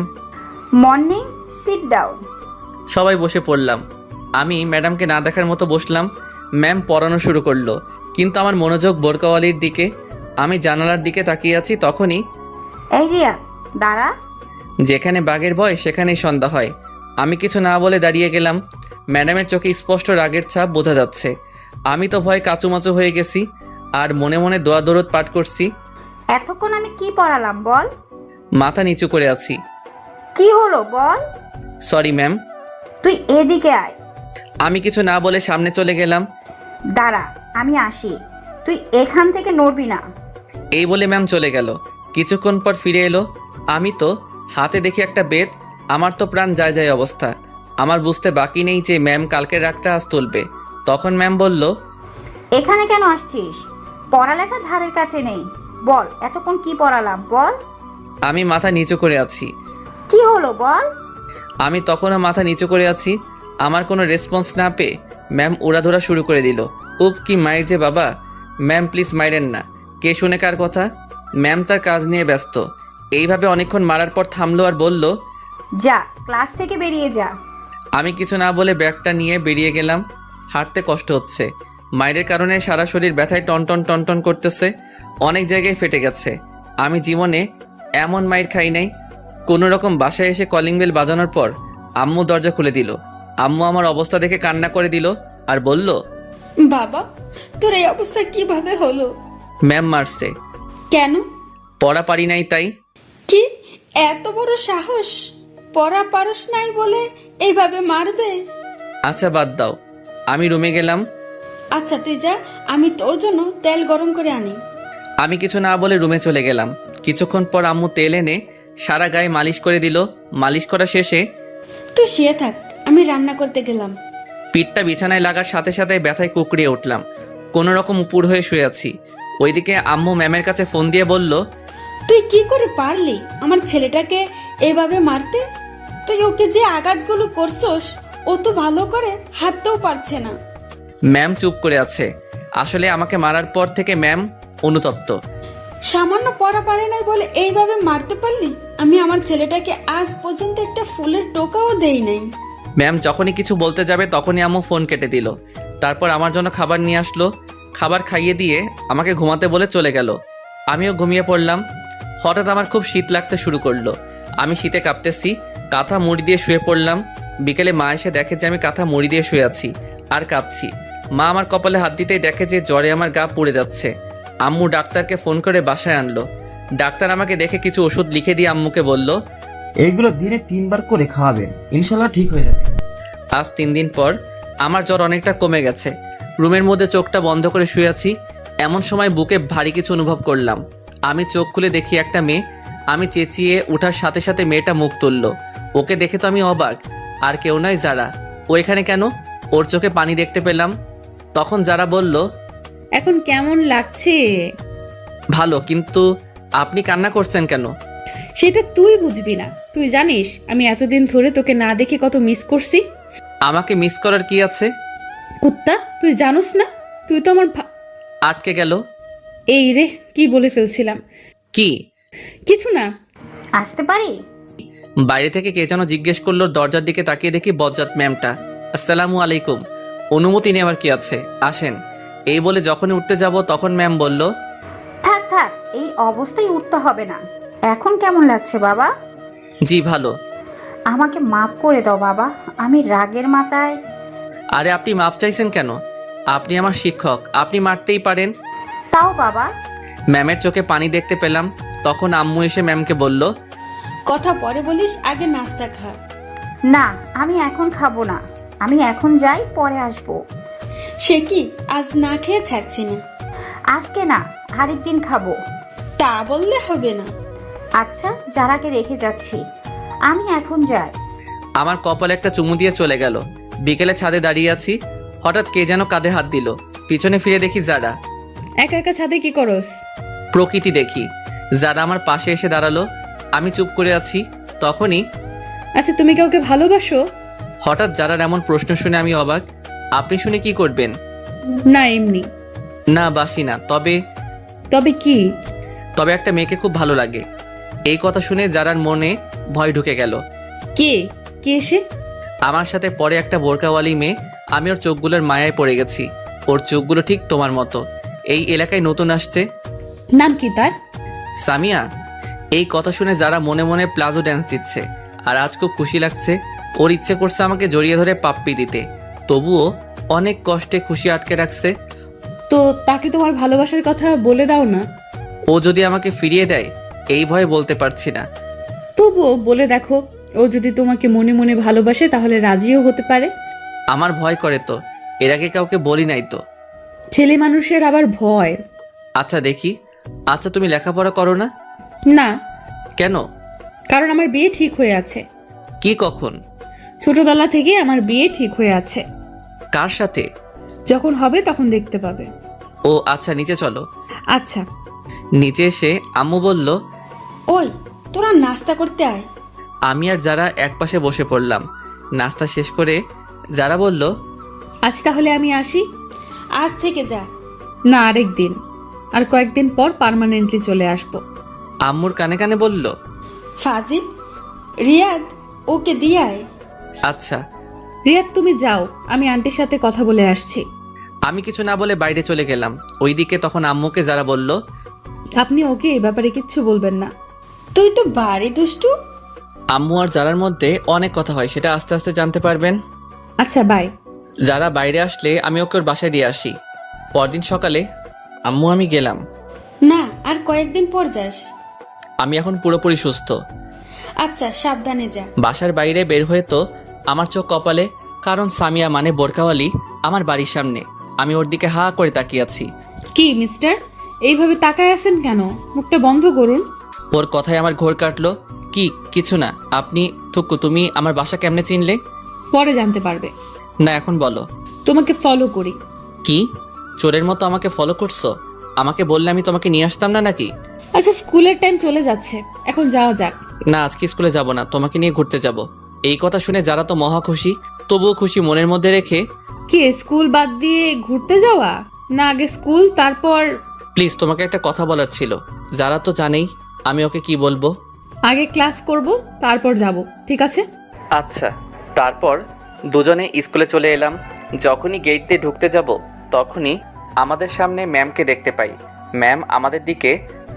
Morning. Sit down. সবাই বসে পড়লাম। আমি ম্যাডামকে না দেখার মতো বসলাম। ম্যাম পড়ানো শুরু করলো, কিন্তু আমার মনোযোগ বোরকাওয়ালির দিকে। আমি জানালার দিকে তাকিয়ে আছি। তখনই এই রিয়া, দাঁড়া। যেখানে বাঘের ভয় সেখানেই সন্ধ্যা হয়। আমি কিছু না বলে দাঁড়িয়ে গেলাম। ম্যাডামের চোখে স্পষ্ট রাগের ছাপ বোঝা যাচ্ছে। আমি তো ভয় কাচুমাচু হয়ে গেছি আর মনে মনে দোয়া দরদ পাঠ করছি। এতক্ষণ আমি কি পড়ালাম বল? মাথা নিচু করে আছি। কি হলো বল? Sorry ma'am. তুই এদিকে আয়। আমি কিছু না বলে সামনে চলে গেলাম। দাঁড়া, আমি আসি। তুই এখান থেকে নড়বি না। এই বলে ম্যাম চলে গেল। কিছুক্ষণ পর ফিরে এলো। আমি তো হাতে দেখি একটা বেত। আমার তো প্রাণ যায় যায় অবস্থা। আমার বুঝতে বাকি নেই যে ম্যাম কালকের রাগটা আজ তুলবে। তখন ম্যাম বলল, এখানে কেন আসছিস? পড়ালেখা ধারের কাছে নেই। বল, এতক্ষণ কি পড়ালাম বল? আমি মাথা নিচু করে আছি। কি হলো বল? আমি তখনও মাথা নিচু করে আছি। আমার কোনো রেসপন্স না পেয়ে ম্যাম উড়াধুরা শুরু করে দিল। উপ, কি মায়ের যে বাবা। ম্যাম প্লিজ মাইরেন না। কে শুনে কার কথা? ম্যাম তার কাজ নিয়ে ব্যস্ত। এইভাবে অনেকক্ষণ মারার পর থামলো আর বলল, যা, ক্লাস থেকে বেরিয়ে যা। আমি কিছু না বলে ব্যাগটা নিয়ে বেরিয়ে গেলাম। হাঁটতে কষ্ট হচ্ছে। মায়ের কারণে সারা শরীর ব্যথায় টনটন টনটন করতেছে। অনেক জায়গায় ফেটে গেছে। আমি জীবনে এমন মাইর খাই নাই। কোনো রকম বাসায় এসে কলিং বেল বাজানোর পর আম্মু দরজা খুলে দিল। আম্মু আমার অবস্থা দেখে কান্না করে দিল আর বলল, বাবা, তোর এই অবস্থা কিভাবে হলো? ম্যাম মারছে। কেন? পড়া পারি নাই তাই। কি এত বড় সাহস? পড়া পারস নাই বলে এইভাবে মারবে? আচ্ছা বাদ দাও। আমি রুমে গেলাম। আচ্ছা তুই যা, আমি তোর জন্য তেল গরম করে আনি। আমি কিছু না বলে রুমে চলে গেলাম। কিছুক্ষণ পর আম্মু তেল এনে সারা গায়ে মালিশ করে দিল। মালিশ করা শেষে তুই শুয়ে থাক, আমি রান্না করতে গেলাম। পিঠটা বিছানায় লাগার সাথে সাথে ব্যথায় কুকড়িয়ে উঠলাম। কোনো রকম উপুর হয়ে শুয়ে আছি। ওইদিকে আম্মু ম্যামের কাছে ফোন দিয়ে বলল, তুই কি করে পারলি আমার ছেলেটাকে এভাবে মারতে? তুই ওকে যে আঘাতগুলো করছস ও তো ভালো করে হাঁটতেও পারছে না। ম্যাম চুপ করে আছে। আসলে আমাকে মারার পর থেকে ম্যাম অনুতপ্ত। সামান্য পড়া পারে নাই বলে এইভাবে মারতে পারলি? আমি আমার ছেলেটাকে আজ পর্যন্ত একটা ফুলের টোকাও দেই নাই। ম্যাম যখনই কিছু বলতে যাবে তখনই আম্মু ফোন কেটে দিল। তারপর আমার জন্য খাবার নিয়ে আসলো। খাবার খাইয়ে দিয়ে আমাকে ঘুমাতে বলে চলে গেল। আমিও ঘুমিয়ে পড়লাম। হঠাৎ আমার খুব শীত লাগতে শুরু করলো। আমি শীতে কাঁপতেছি, কাঁথা মুড়ি দিয়ে শুয়ে পড়লাম। বিকেলে মা এসে দেখে যে আমি কাঁথা মুড়ি দিয়ে শুয়ে আছি আর কাঁপছি। মা আমার কপালে হাত দিতেই দেখে যে জ্বরে আমার গা পুড়ে যাচ্ছে। আম্মু ডাক্তারকে ফোন করে বাসায় আনলো। ডাক্তার আমাকে দেখে কিছু ওষুধ লিখে দিয়ে আম্মুকে বলল, এইগুলো দিনে 3 বার করে খাওয়াবেন, ইনশাল্লাহ ঠিক হয়ে যাবে। আজ 3 দিন পর আমার জ্বর অনেকটা কমে গেছে। রুমের মধ্যে চোখটা বন্ধ করে শুয়ে আছি। এমন সময় বুকে ভারী কিছু অনুভব করলাম। আমি চোখ খুলে দেখি একটা মেয়ে। আমি চেঁচিয়ে ওঠার সাথে সাথে মেয়েটা মুখ তুলল। ওকে দেখে তো আমি অবাক। আর কেউ নয়, যারা। ও এখানে কেন? ওর চোখে পানি দেখতে পেলাম। তখন যারা বলল, এখন কেমন লাগছে? ভালো, কিন্তু আপনি কান্না করছেন কেন? সেটা তুই বুঝবি না। তুই জানিস আমি এতদিন ধরে তোকে না দেখে কত মিস করছি। আমাকে মিস করার কি আছে? কুত্তা, তুই জানোস না? তুই তো আমার আটকে গেল। এই রে, কি বলে ফেলছিলাম। কি? কিছু না। আসতে পারি? বাইরে থেকে কে যেন জিজ্ঞেস করলো। দরজার দিকে তাকিয়ে দেখি বজ্জাত ম্যামটা। আসসালামু আলাইকুম। অনুমতি নেওয়ার কি আছে, আসেন। এই বলে যখনই উঠতে যাব তখন ম্যাম বলল, থাক থাক, এই অবস্থায় উঠতে হবে না। এখন কেমন লাগছে বাবা? জি ভালো। আমাকে মাফ করে দাও বাবা, আমি রাগের মাথায়। আরে আপনি মাপ চাইছেন কেন? আপনি আমার শিক্ষক, আপনি মারতেই পারেন। তাও বাবা। ম্যামের চোখে পানি দেখতে পেলাম। তখন আম্মু এসে ম্যামকে বলল, কথা পরে বলিস, আগে নাস্তা খা। না, আমি এখন খাবো না। আমি এখন যাই, পরে আসবো। সে কি, আজ না খেয়ে ছাড়ছি না? আজকে না, আরেকদিন খাবো। তা বললে হবে না। আচ্ছা, যারাকে রেখে যাচ্ছি, আমি এখন যাই। আমার কপালে একটা চুমু দিয়ে চলে গেল। বিকেলে ছাদে দাঁড়িয়ে আছি। হঠাৎ কে যেন কাঁধে হাত দিল। পিছনে ফিরে দেখি যারা। একা একা ছাদে কি করস? প্রকৃতি দেখি। যারা আমার পাশে এসে দাঁড়ালো। আমি চুপ করে আছি। তখনই আচ্ছা, তুমি কাউকে ভালোবাসো? হঠাৎ যারার এমন প্রশ্ন শুনে আমি অবাক। আপনি শুনে কি করবেন? না, এমনি। না, বাসি না। তবে তবে কি? তবে একটা মেয়েকে খুব ভালো লাগে। এই কথা শুনে যারার মনে ভয় ঢুকে গেল। কে? কে সে? আমার সাথে পরে একটা বোরকাওয়ালি মেয়ে। আমি ওর চোখগুলোর মায়ায় পড়ে গেছি। ওর চোখগুলো ঠিক তোমার মতো। এই এলাকায় নতুন আসছে। নাম কি তার? সামিয়া। এই কথা শুনে যারা মনে মনে প্লাজো ড্যান্স দিচ্ছে। আর আজ খুব খুশি লাগছে। ওর ইচ্ছে করছে আমাকে জড়িয়ে ধরে পাপ্পি দিতে। তবুও অনেক কষ্টে খুশি আটকে রাখছে। তো তাকে তোমার ভালোবাসার কথা বলে দাও না। ও যদি আমাকে ফিরিয়ে দেয়, এই ভয়ে বলতে পারছি না। তবুও বলে দেখো, ও যদি তোমাকে মনে মনে ভালোবাসে তাহলে রাজিও হতে পারে। আমার ভয় করে তো। এর আগে কাউকে বলি নাই তো। ছেলে মানুষের আবার ভয়। আচ্ছা দেখি। আচ্ছা তুমি লেখাপড়া করো না? না। কেন? কারণ আমার বিয়ে ঠিক হয়ে আছে। কি কখন? ছোটবেলা থেকে আমার বিয়ে ঠিক হয়ে আছে। কার সাথে? যখন হবে তখন দেখতে পাবে। ও আচ্ছা, নিচে চলো। আচ্ছা। নিচে এসে আম্মু বলল, ওই, তোরা নাস্তা করতে আয়। আমি আর যারা একপাশে বসে পড়লাম। নাস্তা শেষ করে যারা বলল, আজ তাহলে আমি আসি। আজ থেকে যা। না, আরেক দিন। আর কয়েকদিন পর পার্মানেন্টলি চলে আসবো। আম্মুর কানে কানে বলল, ফাজিল, রিয়াদ, ওকে দিয়ে আয়। আচ্ছা। রিয়াদ, তুমি যাও, আমি আন্টির সাথে কথা বলে আসছি। আমি কিছু না বলে বাইরে চলে গেলাম। ওইদিকে তখন আম্মুকে যারা বলল, আপনি ওকে এই ব্যাপারে কিচ্ছু বলবেন না। তুই তো বাড়ি দুষ্টু। আম্মু আর যারার মধ্যে অনেক কথা হয়, সেটা আস্তে আস্তে জানতে পারবেন। আচ্ছা, বাই। যারা বাইরে আসলে আমি ওকে ওর বাসায় দিয়ে আসি। পরদিন সকালে আম্মু আমি গেলাম। না, আর কয়েকদিন পর যাস। আমি এখন পুরোপুরি সুস্থ। আচ্ছা, সাবধানে যা। বাসার বাইরে বের হয়ে তো আমার চোখ কপালে, কারণ সামিয়া মানে বোরকাওয়ালি আমার বাড়ির সামনে। আমি ওর দিকে হা করে তাকিয়ে আছি। কি মিস্টার, এইভাবে তাকায় আছেন কেন? মুখটা বন্ধ করুন। ওর কথায় আমার ঘোর কাটলো। কি? কিছু না। আপনি থুকু, তুমি আমার বাসা কেমনে চিনলে? পরে জানতে পারবে। না, এখন বলো। তোমাকে ফলো করি। কি? চোরের মতো আমাকে ফলো করছো? আমাকে বললে আমি তোমাকে নিয়ে আসতাম না নাকি? আচ্ছা, স্কুলের টাইম চলে যাচ্ছে, এখন যাওয়া যাক। না, আজকে স্কুলে যাব না, তোমাকে নিয়ে ঘুরতে যাব। এই কথা শুনে যারা তো মহা খুশি। তবুও খুশি মনের মধ্যে রেখে, কি স্কুল বাদ দিয়ে ঘুরতে যাওয়া, না আগে স্কুল তারপর? প্লিজ, তোমাকে একটা কথা বলার ছিল। যারা তো জানেই আমি ওকে কি বলবো। আগে ক্লাস করব, তারপর যাব, ঠিক আছে? আচ্ছা। তারপর দুজনে স্কুলে চলে এলাম। যখনই গেট দিয়ে ঢুকতে যাব তখনই আমাদের সামনে ম্যামকে দেখতে পাই। ম্যাম আমাদের দিকে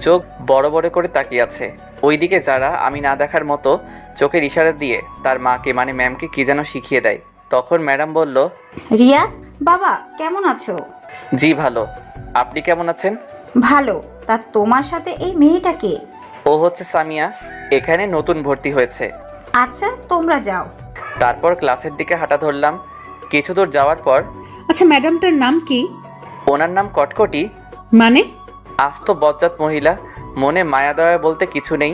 চোখ বড় বড় করে তাকিয়ে আছে। ওইদিকে যারা আমি না দেখার মতো চোখের ইশারা দিয়ে তার মাকে মানে ম্যামকে কি যেন শিখিয়ে দেয়। তখন ম্যাডাম বলল, রিয়াদ বাবা কেমন আছো? জি ভালো, আপনি কেমন আছেন? ভালো। তা তোমার সাথে এই মেয়েটাকে? ও হচ্ছে সামিয়া, এখানে নতুন ভর্তি হয়েছে। আচ্ছা তোমরা যাও। তারপর ক্লাসের দিকে হাঁটা ধরলাম। কিছু দূর যাওয়ার পর আচ্ছা, ম্যাডামটার নাম কি? ওনার নাম কটকটি। মানে? আস্ত বজ্জাত মহিলা, মনে মায়া দয়া বলতে কিছু নেই।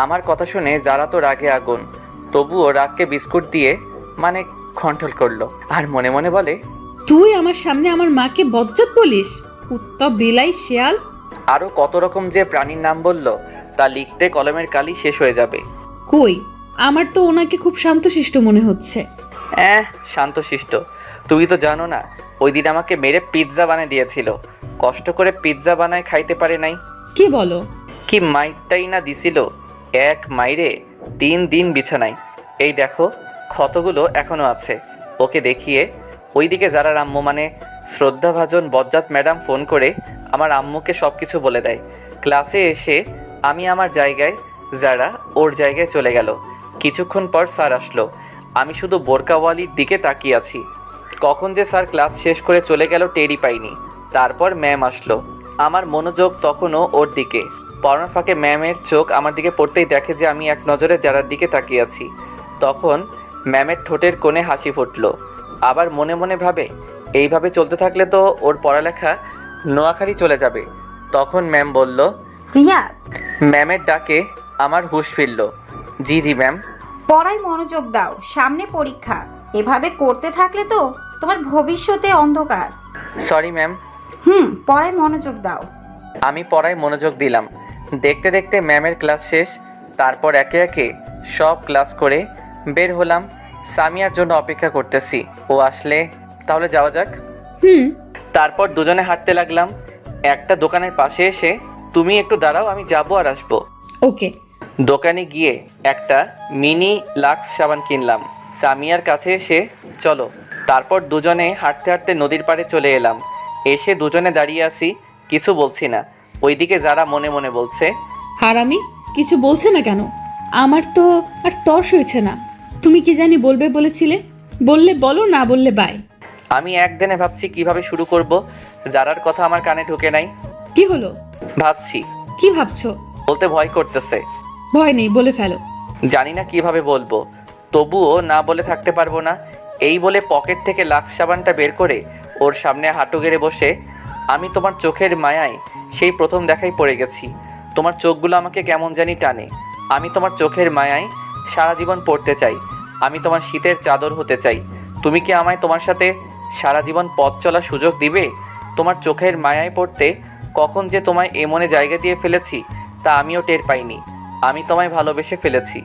আমার কথা শুনে যারা তো রাগে আগুন, তবুও রাগকে বিস্কুট দিয়ে মানে কন্ট্রোল করলো আর মনে মনে বলে, তুই আমার সামনে আমার মাকে বজ্জাত বলিস? কুত্তা, বিলাই, শিয়াল। আরও কত রকম যে প্রাণীর নাম বলল তা লিখতে কলমের কালি শেষ হয়ে যাবে। কই, আমার তো ওনাকে খুব শান্তশিষ্ট মনে হচ্ছে। শান্তশিষ্ট? তুমি তো জানো না, ওই দিন আমাকে মেরে পিৎজা বানিয়ে দিয়েছিল। কষ্ট করে পিৎজা বানায় খাইতে পারে নাই। কি বলো? কি মাইরটাই না দিছিল, এক মাইরে 3 দিন বিছানায়। এই দেখো ক্ষতগুলো এখনো আছে। ওকে দেখিয়ে ওইদিকে যারা আম্মু মানে শ্রদ্ধাভাজন বজ্জাত ম্যাডাম ফোন করে আমার আম্মুকে সব কিছু বলে দেয়। ক্লাসে এসে আমি আমার জায়গায়, যারা ওর জায়গায় চলে গেল। কিছুক্ষণ পর স্যার আসলো। আমি শুধু বোরকাওয়ালির দিকে তাকিয়ে আছি। কখন যে স্যার ক্লাস শেষ করে চলে গেল টেরই পাইনি। তারপর ম্যাম আসলো। আমার মনোযোগ তখনও ওর দিকে। পড়ানোর ফাঁকে ম্যামের চোখ আমার দিকে পড়তেই দেখে যে আমি এক নজরে যারার দিকে তাকিয়ে আছি। তখন ম্যামের ঠোঁটের কোণে হাসি ফুটলো। আবার মনে মনে ভাবে, এইভাবে চলতে থাকলে তো ওর পড়ালেখা নোয়াখালী চলে যাবে। তখন ম্যাম বলল, রিয়াদ ম্যামের ডাকে আমার হুঁশ ফিরল। জি জি ম্যাম। পড়ায় মনোযোগ দাও, সামনে পরীক্ষা। এভাবে করতে থাকলে তো তোমার ভবিষ্যতে অন্ধকার। Sorry ma'am. পড়ায় মনোযোগ দাও। আমি পড়ায় মনোযোগ দিলাম। দেখতে দেখতে ম্যামের ক্লাস শেষ। তারপর একে একে সব ক্লাস করে বের হলাম। সামিয়ার জন্য অপেক্ষা করতেছি, ও আসলে তাহলে যাওয়া যাক। তারপর দুজনে হাঁটতে লাগলাম। একটা দোকানের পাশে এসে, তুমি একটু দাঁড়াও, আমি যাবো আর আসবো। ওকে। দোকানে গিয়ে একটা মিনি লাক্স সাবান কিনলাম। সামিয়ার কাছে এসে, চলো। তারপর দুজনে হাঁটতে হাঁটতে নদীর পাড়ে চলে এলাম। এসে দুজনে দাঁড়িয়ে আছি, কিছু বলছি না। ওইদিকে যারা মনে মনে বলছে, হারামি, কিছু বলছে না কেন? আমার তো আর তর্স হয়েছে না। তুমি কি জানি বলবে বলেছিলে? বললে বলো, না বললে বাই। আমি একদিনে ভাবছি কিভাবে শুরু করব। যারার কথা আমার কানে ঢুকে নাই। কি হলো? ভাবছি, কি ভাবছো? বলতে ভয় করতেছে। ভয় নেই, বলে ফেলো। জানি না কিভাবে বলবো, তবুও না বলে থাকতে পারবো না। এই বলে পকেট থেকে লাক্স সাবানটা বের করে ওর সামনে হাঁটু গেড়ে বসে, আমি তোমার চোখের মায়ায় সেই প্রথম দেখাই পড়ে গেছি। তোমার চোখগুলো আমাকে কেমন জানি টানে। আমি তোমার চোখের মায়ায় সারা জীবন পড়তে চাই। আমি তোমার শীতের চাদর হতে চাই। তুমি কি আমায় তোমার সাথে সারা জীবন পথ চলার সুযোগ দিবে? তোমার চোখের মায়ায় পড়তে কখন যে তোমায় এমনে জায়গা দিয়ে ফেলেছি তা আমিও টের পাইনি। আমি তোমায় ভালোবেসে ফেলেছি।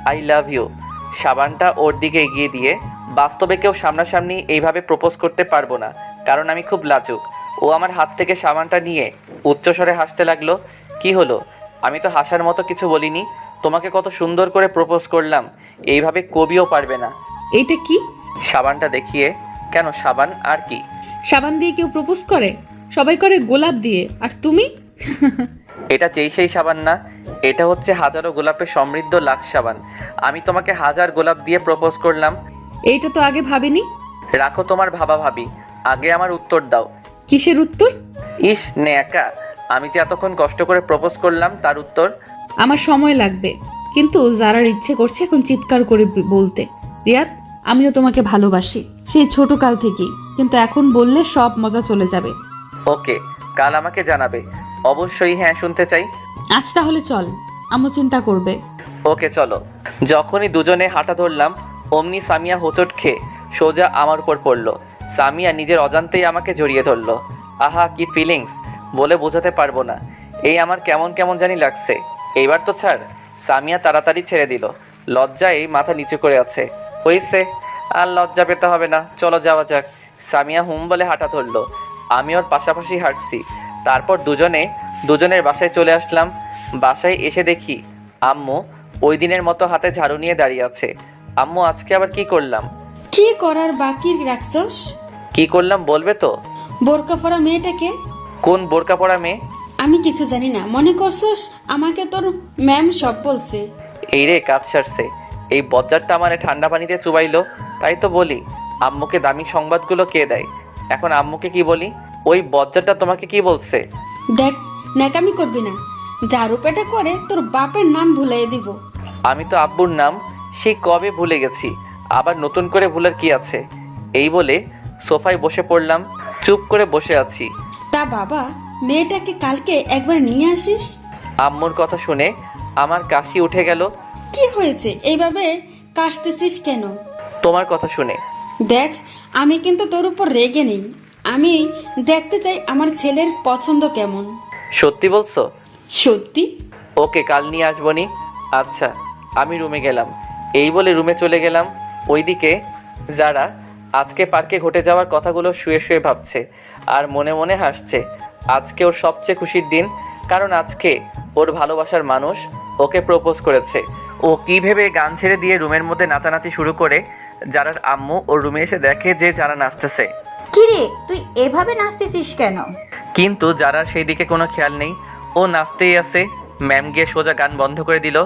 I love you. সাবানটা ওর দিকে এগিয়ে দিয়ে, বাস্তবে কেউ সামনাসামনি এইভাবে প্রপোজ করতে পারবো না, কারণ আমি খুব লাজুক। ও আমার হাত থেকে সাবানটা নিয়ে উচ্চস্বরে হাসতে লাগলো। কি হলো? আমি তো হাসার মতো কিছু বলিনি। তোমাকে কত সুন্দর করে প্রপোজ করলাম, এইভাবে কবিও পারবে না। এইটা কি? সাবানটা দেখিয়ে। কেন, সাবান আর কি? সাবান দিয়ে কেউ প্রপোজ করে? সবাই করে গোলাপ দিয়ে, আর তুমি? এটা যেই সেই সাবান না, এটা হচ্ছে হাজারো গোলাপে সমৃদ্ধ লাক্স সাবান। আমি তোমাকে 1000 গোলাপ দিয়ে প্রপোজ করলাম। এইটা তো আগে ভাবিনি। রাখো তোমার ভাবা ভাবি, আগে আমার উত্তর দাও। কিসের উত্তর? ইস নেকা, আমি যে এতক্ষণ কষ্ট করে প্রপোজ করলাম তার উত্তর। আমার সময় লাগবে, কিন্তু যারার ইচ্ছে করছে এখন চিৎকার করে বলতে, রিয়াদ আমিও তোমাকে ভালোবাসি, সেই ছোট কাল থেকেই, কিন্তু এখন বললে সব মজা চলে যাবে। ওকে, কাল আমাকে জানাবে। অবশ্যই হ্যাঁ, শুনতে চাই। আজ তাহলে চল, আম্মু চিন্তা করবে। ওকে চলো। যখনই দুজনে হাঁটা ধরলাম অমনি সামিয়া হোঁচট খেয়ে সোজা আমার উপর পড়লো। সামিয়া নিজের অজান্তেই আমাকে জড়িয়ে ধরলো। আহা কি ফিলিংস, বলে বোঝাতে পারবো না। এই আমার কেমন কেমন জানি লাগছে। এইবার তো ছাড়। সামিয়া তাড়াতাড়ি ছেড়ে দিল। লজ্জায় মাথা নিচু করে আছে। হয়েছে, আর লজ্জা পেতে হবে না, চলো যাওয়া যাক। সামিয়া হুম বলে হাঁটা ধরলো। আমি ওর পাশাপাশি হাঁটছি। তারপর দুজনের বাসায় চলে আসলাম। বাসায় এসে দেখি আম্মু ওই দিনের মতো হাতে ঝাড়ু নিয়ে দাঁড়িয়ে আছে। আম্মু, আজকে আবার কি করলাম? কি করার বাকি রাখছস? কি করলাম বলবে তো? বোরকা পরা মেয়েটাকে? কোন বোরকা পরা মেয়ে? আমি কিছু জানি না, মনে করছস আমাকে তোর ম্যাম সব বলছে? এই রে, কাজ সারছে। এই বজ্জারটা আমারে ঠান্ডা পানিতে চুবাইলো। তাই তো বলি, আম্মুকে দামি সংবাদগুলো কে দেয়? এখন আম্মুকে কি বলি? ওই বজ্জারটা তোমাকে কি বলছে? দেখ, ন্যাকামি করবি না। ঝাড়ু পেটা করে তোর বাপের নাম ভুলাই দিব। আমি তো আব্বুর নাম সেই কবে ভুলে গেছি, আবার নতুন করে ভুলার কি আছে? এই বলে সোফায় বসে পড়লাম। চুপ করে বসে আছি। তা বাবা, মেয়েটাকে কালকে একবার নিয়ে আসিস। আম্মুর কথা শুনে আমার কাশি উঠে গেল। কি হয়েছে এইভাবে কাশতেছিস কেন? তোমার কথা শুনে। দেখ, আমি কিন্তু তোর উপর রেগে নেই। আমি দেখতে চাই আমার ছেলের পছন্দ কেমন। সত্যি বলছো? সত্যি। ওকে, কাল নিয়ে আসবনি। আচ্ছা, আমি রুমে গেলাম। এই বলে রুমে চলে গেলাম। ওইদিকে যারা আজকে পার্কে ঘটে যাওয়ার কথাগুলো শুয়ে শুয়ে ভাবছে আর মনে মনে হাসছে। আজকে ওর সবচেয়ে খুশির দিন, কারণ আজকে ওর ভালোবাসার মানুষ ওকে প্রপোজ করেছে। ও কী ভেবে গান ছেড়ে দিয়ে রুমের মধ্যে নাচানাচি শুরু করে। যারার আম্মু ওর রুমে এসে দেখে যে যারা নাচতেছে। কিরে, তুই এভাবে নাচতেছিস কেন? কিন্তু যারার সেই দিকে কোনো খেয়াল নেই, ও নাচতেই আছে। ম্যাম গিয়ে সোজা গান বন্ধ করে দিল,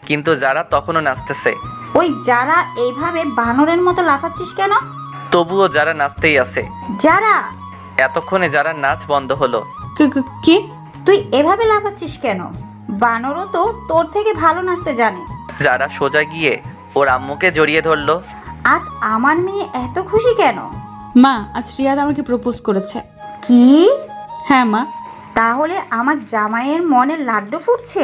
কিন্তু যারা তখনও নাচতেছে। ওই যারা এইভাবে বানরের মতো লাফাচ্ছিস কেন? তবুও যারা নাচতেই আছে। যারা, এতক্ষণে যারা নাচ বন্ধ হলো। কে? তুই এভাবে লাফাচ্ছিস কেন? বানরও তো তোর থেকে ভালো নাচতে জানে। যারা সোজা গিয়ে ওর আম্মুকে জড়িয়ে ধরলো। আজ আমার মেয়ে এত খুশি কেন? মা, আজ রিয়াদ আমাকে প্রপোজ করেছে। কি? হ্যাঁ মা। তাহলে আমার জামাইয়ের মনে লাড্ডু ফুটছে?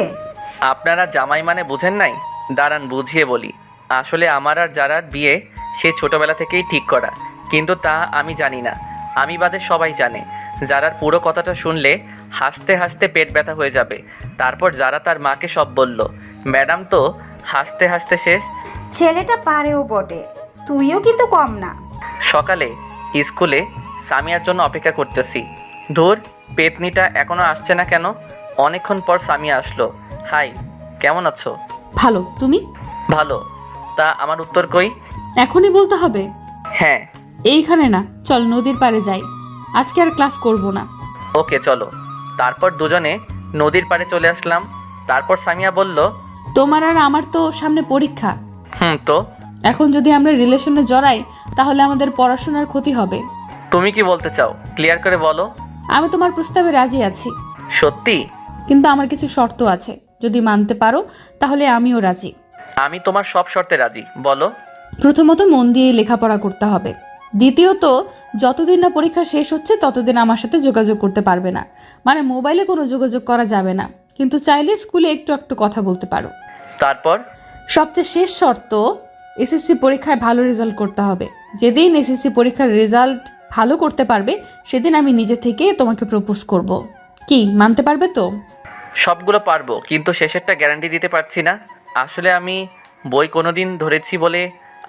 আপনারা জামাই মানে বুঝেন নাই? দাঁড়ান বুঝিয়ে বলি। আসলে আমার আর যারার বিয়ে সেই ছোটবেলা থেকেই ঠিক করা, কিন্তু তা আমি জানি না। আমি বাদে সবাই জানে। যারার পুরো কথাটা শুনলে হাসতে হাসতে পেট ব্যথা হয়ে যাবে। তারপর যারা তার মাকে সব বলল। ম্যাডাম তো হাসতে হাসতে শেষ। ছেলেটা পারেও বটে, তুইও কিন্তু কম না। সকালে স্কুলে সামিয়ার জন্য অপেক্ষা করতেছি। ধুর, পেতনিটা এখনো আসছে না কেন? অনেকক্ষণ পর সামিয়া আসলো। হাই, কেমন আছো? ভালো, তুমি? ভালো। তা আমার উত্তর কই? এখনই বলতে হবে? হ্যাঁ। এইখানে না, চল নদীর পাড়ে যাই। আজকে আর ক্লাস করব না। ওকে, চলো। তারপর দুজনে নদীর পাড়ে চলে আসলাম। তারপর সামিয়া বলল, তোমার আর আমার তো সামনে পরীক্ষা। তো এখন যদি আমরা রিলেশনে জড়াই তাহলে আমাদের পড়াশোনার ক্ষতি হবে। তুমি কি বলতে চাও? ক্লিয়ার করে বলো। আমি তোমার প্রস্তাবে রাজি আছি, সত্যি? কিন্তু আমার কিছু শর্ত আছে। যদি মানতে পারো তাহলে আমিও রাজি। আমি তোমার সব শর্তে রাজি, বলো। প্রথমত, মন দিয়ে লেখাপড়া করতে হবে। দ্বিতীয়ত, যতদিন না পরীক্ষা শেষ হচ্ছে ততদিন আমার সাথে যোগাযোগ করতে পারবে না। মানে মোবাইলে কোনো যোগাযোগ করা যাবে না, কিন্তু চাইলে স্কুলে একটু একটু কথা বলতে পারো। তারপর? সবচেয়ে শেষ শর্ত, এসএসসি পরীক্ষায় ভালো রেজাল্ট করতে হবে। যেদিন এসএসসি পরীক্ষার রেজাল্ট ভালো করতে পারবে সেদিন আমি নিজে থেকে তোমাকে প্রপোজ করব। কি, মানতে পারবে তো? সবগুলো পারবো, কিন্তু শেষেরটা গ্যারান্টি দিতে পারছি না। আসলে আমি বই কোনোদিন ধরেছি বলে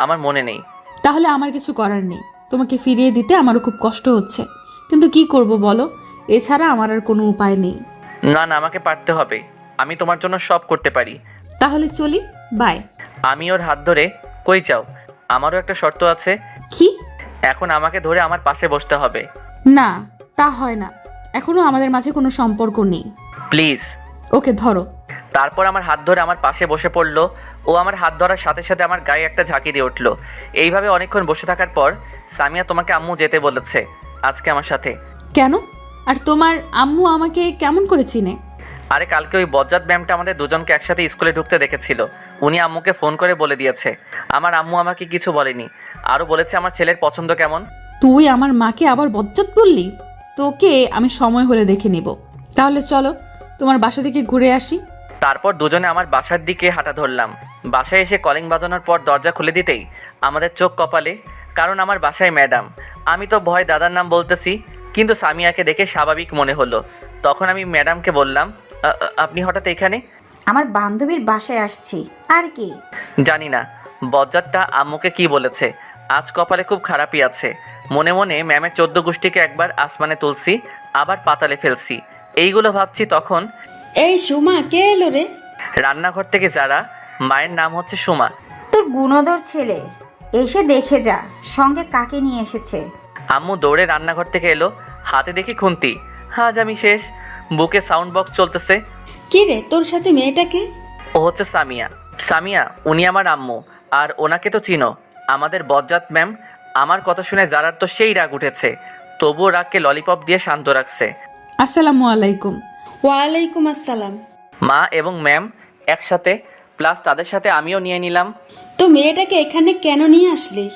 আমার মনে নেই। তাহলে আমার কিছু করার নেই। তোমাকে ফিরিয়ে দিতে আমারও খুব কষ্ট হচ্ছে, কিন্তু কি করব বলো? এছাড়া আমার আর কোনো উপায় নেই। না না, আমাকে পারতে হবে। আমি তোমার জন্য সব করতে পারি। তাহলে চলি, বাই। আমি ওর হাত ধরে, কই যাও? আমারও একটা শর্ত আছে। কি? এখন আমাকে ধরে আমার পাশে বসতে হবে। না, তা হয় না। এখনো আমাদের মাঝে কোনো সম্পর্ক নেই। প্লিজ। ওকে, ধরো। তারপর আমার হাত ধরে আমার পাশে বসে পড়লো। ও আমার হাত ধরার সাথে সাথে আমার গায়ে একটা ঝাঁকি দিয়ে উঠলো। এইভাবে অনেকক্ষণ বসে থাকার পর সামিয়া তোমাকে আম্মু যেতে বলেছে আজকে আমার সাথে। কেন? আর তোমার আম্মু আমাকে কেমন করে চিনে? আরে কালকে ওই বজ্জাত ম্যামটা আমাদের দুজনকে একসাথে স্কুলে ঢুকতে দেখেছিল। উনি আম্মুকে ফোন করে বলে দিয়েছে। আমার আম্মু আমাকে কিছু বলেনি, আরও বলেছে আমার ছেলের পছন্দ কেমন। তুই আমার মাকে আবার বজ্জাত বললি? তোকে আমি সময় হলে দেখে নিব। তাহলে চলো তোমার বাসা থেকে ঘুরে আসি। তারপর দুজনে আমার বাসার দিকে হাঁটা ধরলাম। বাসায় এসে কলিং বাজানোর পর দরজা খুলে দিতেই আমাদের চোখ কপালে, কারণ আমার বাসায় ম্যাডাম। আমি তো ভয় দাদার নাম বলতেছি, কিন্তু সামিয়াকে দেখে স্বাভাবিক মনে হলো। তখন আমি ম্যাডামকে বললাম, আপনি হঠাৎ এখানে? আমার বান্ধবীর বাসায় আসছি, আর কি? জানি না বজ্জাতটা আম্মুকে কি বলেছে। আজ কপালে খুব খারাপই আছে। মনে মনে ম্যামের 14 গোষ্ঠীকে একবার আসমানে তুলছি, আবার পাতালে ফেলছি, এইগুলো ভাবছি। তখন এই সুমা, কে এলো রে? রান্নাঘর থেকে যারা, মায়ের নাম হচ্ছে সুমা। তোর গুণধর ছেলে, এসে দেখে যা সঙ্গে কাকে নিয়ে এসেছে। আম্মু দৌড়ে রান্নাঘর থেকে এলো, হাতে দেখি খুন্তি। আজ আমি শেষ। বুকে সাউন্ড বক্স চলতেছে। কি রে, তোর সাথে মেয়েটাকে? ও হচ্ছে সামিয়া। সামিয়া, উনি আমার আম্মু। আর ওনাকে তো চিনো, আমাদের বজ্জাত ম্যাম। আমার কথা শুনে যারার তো সেই রাগ উঠেছে, তবুও রাগকে ললিপপ দিয়ে শান্ত রাখছে। আসসালামু আলাইকুম। ওয়ালাইকুম আসসালাম। মা এবং ম্যাম একসাথে, প্লাস তাদের সাথে আমিও নিয়ে নিলাম। তো মেয়েটাকে এখানে কেন নিয়ে আসলি?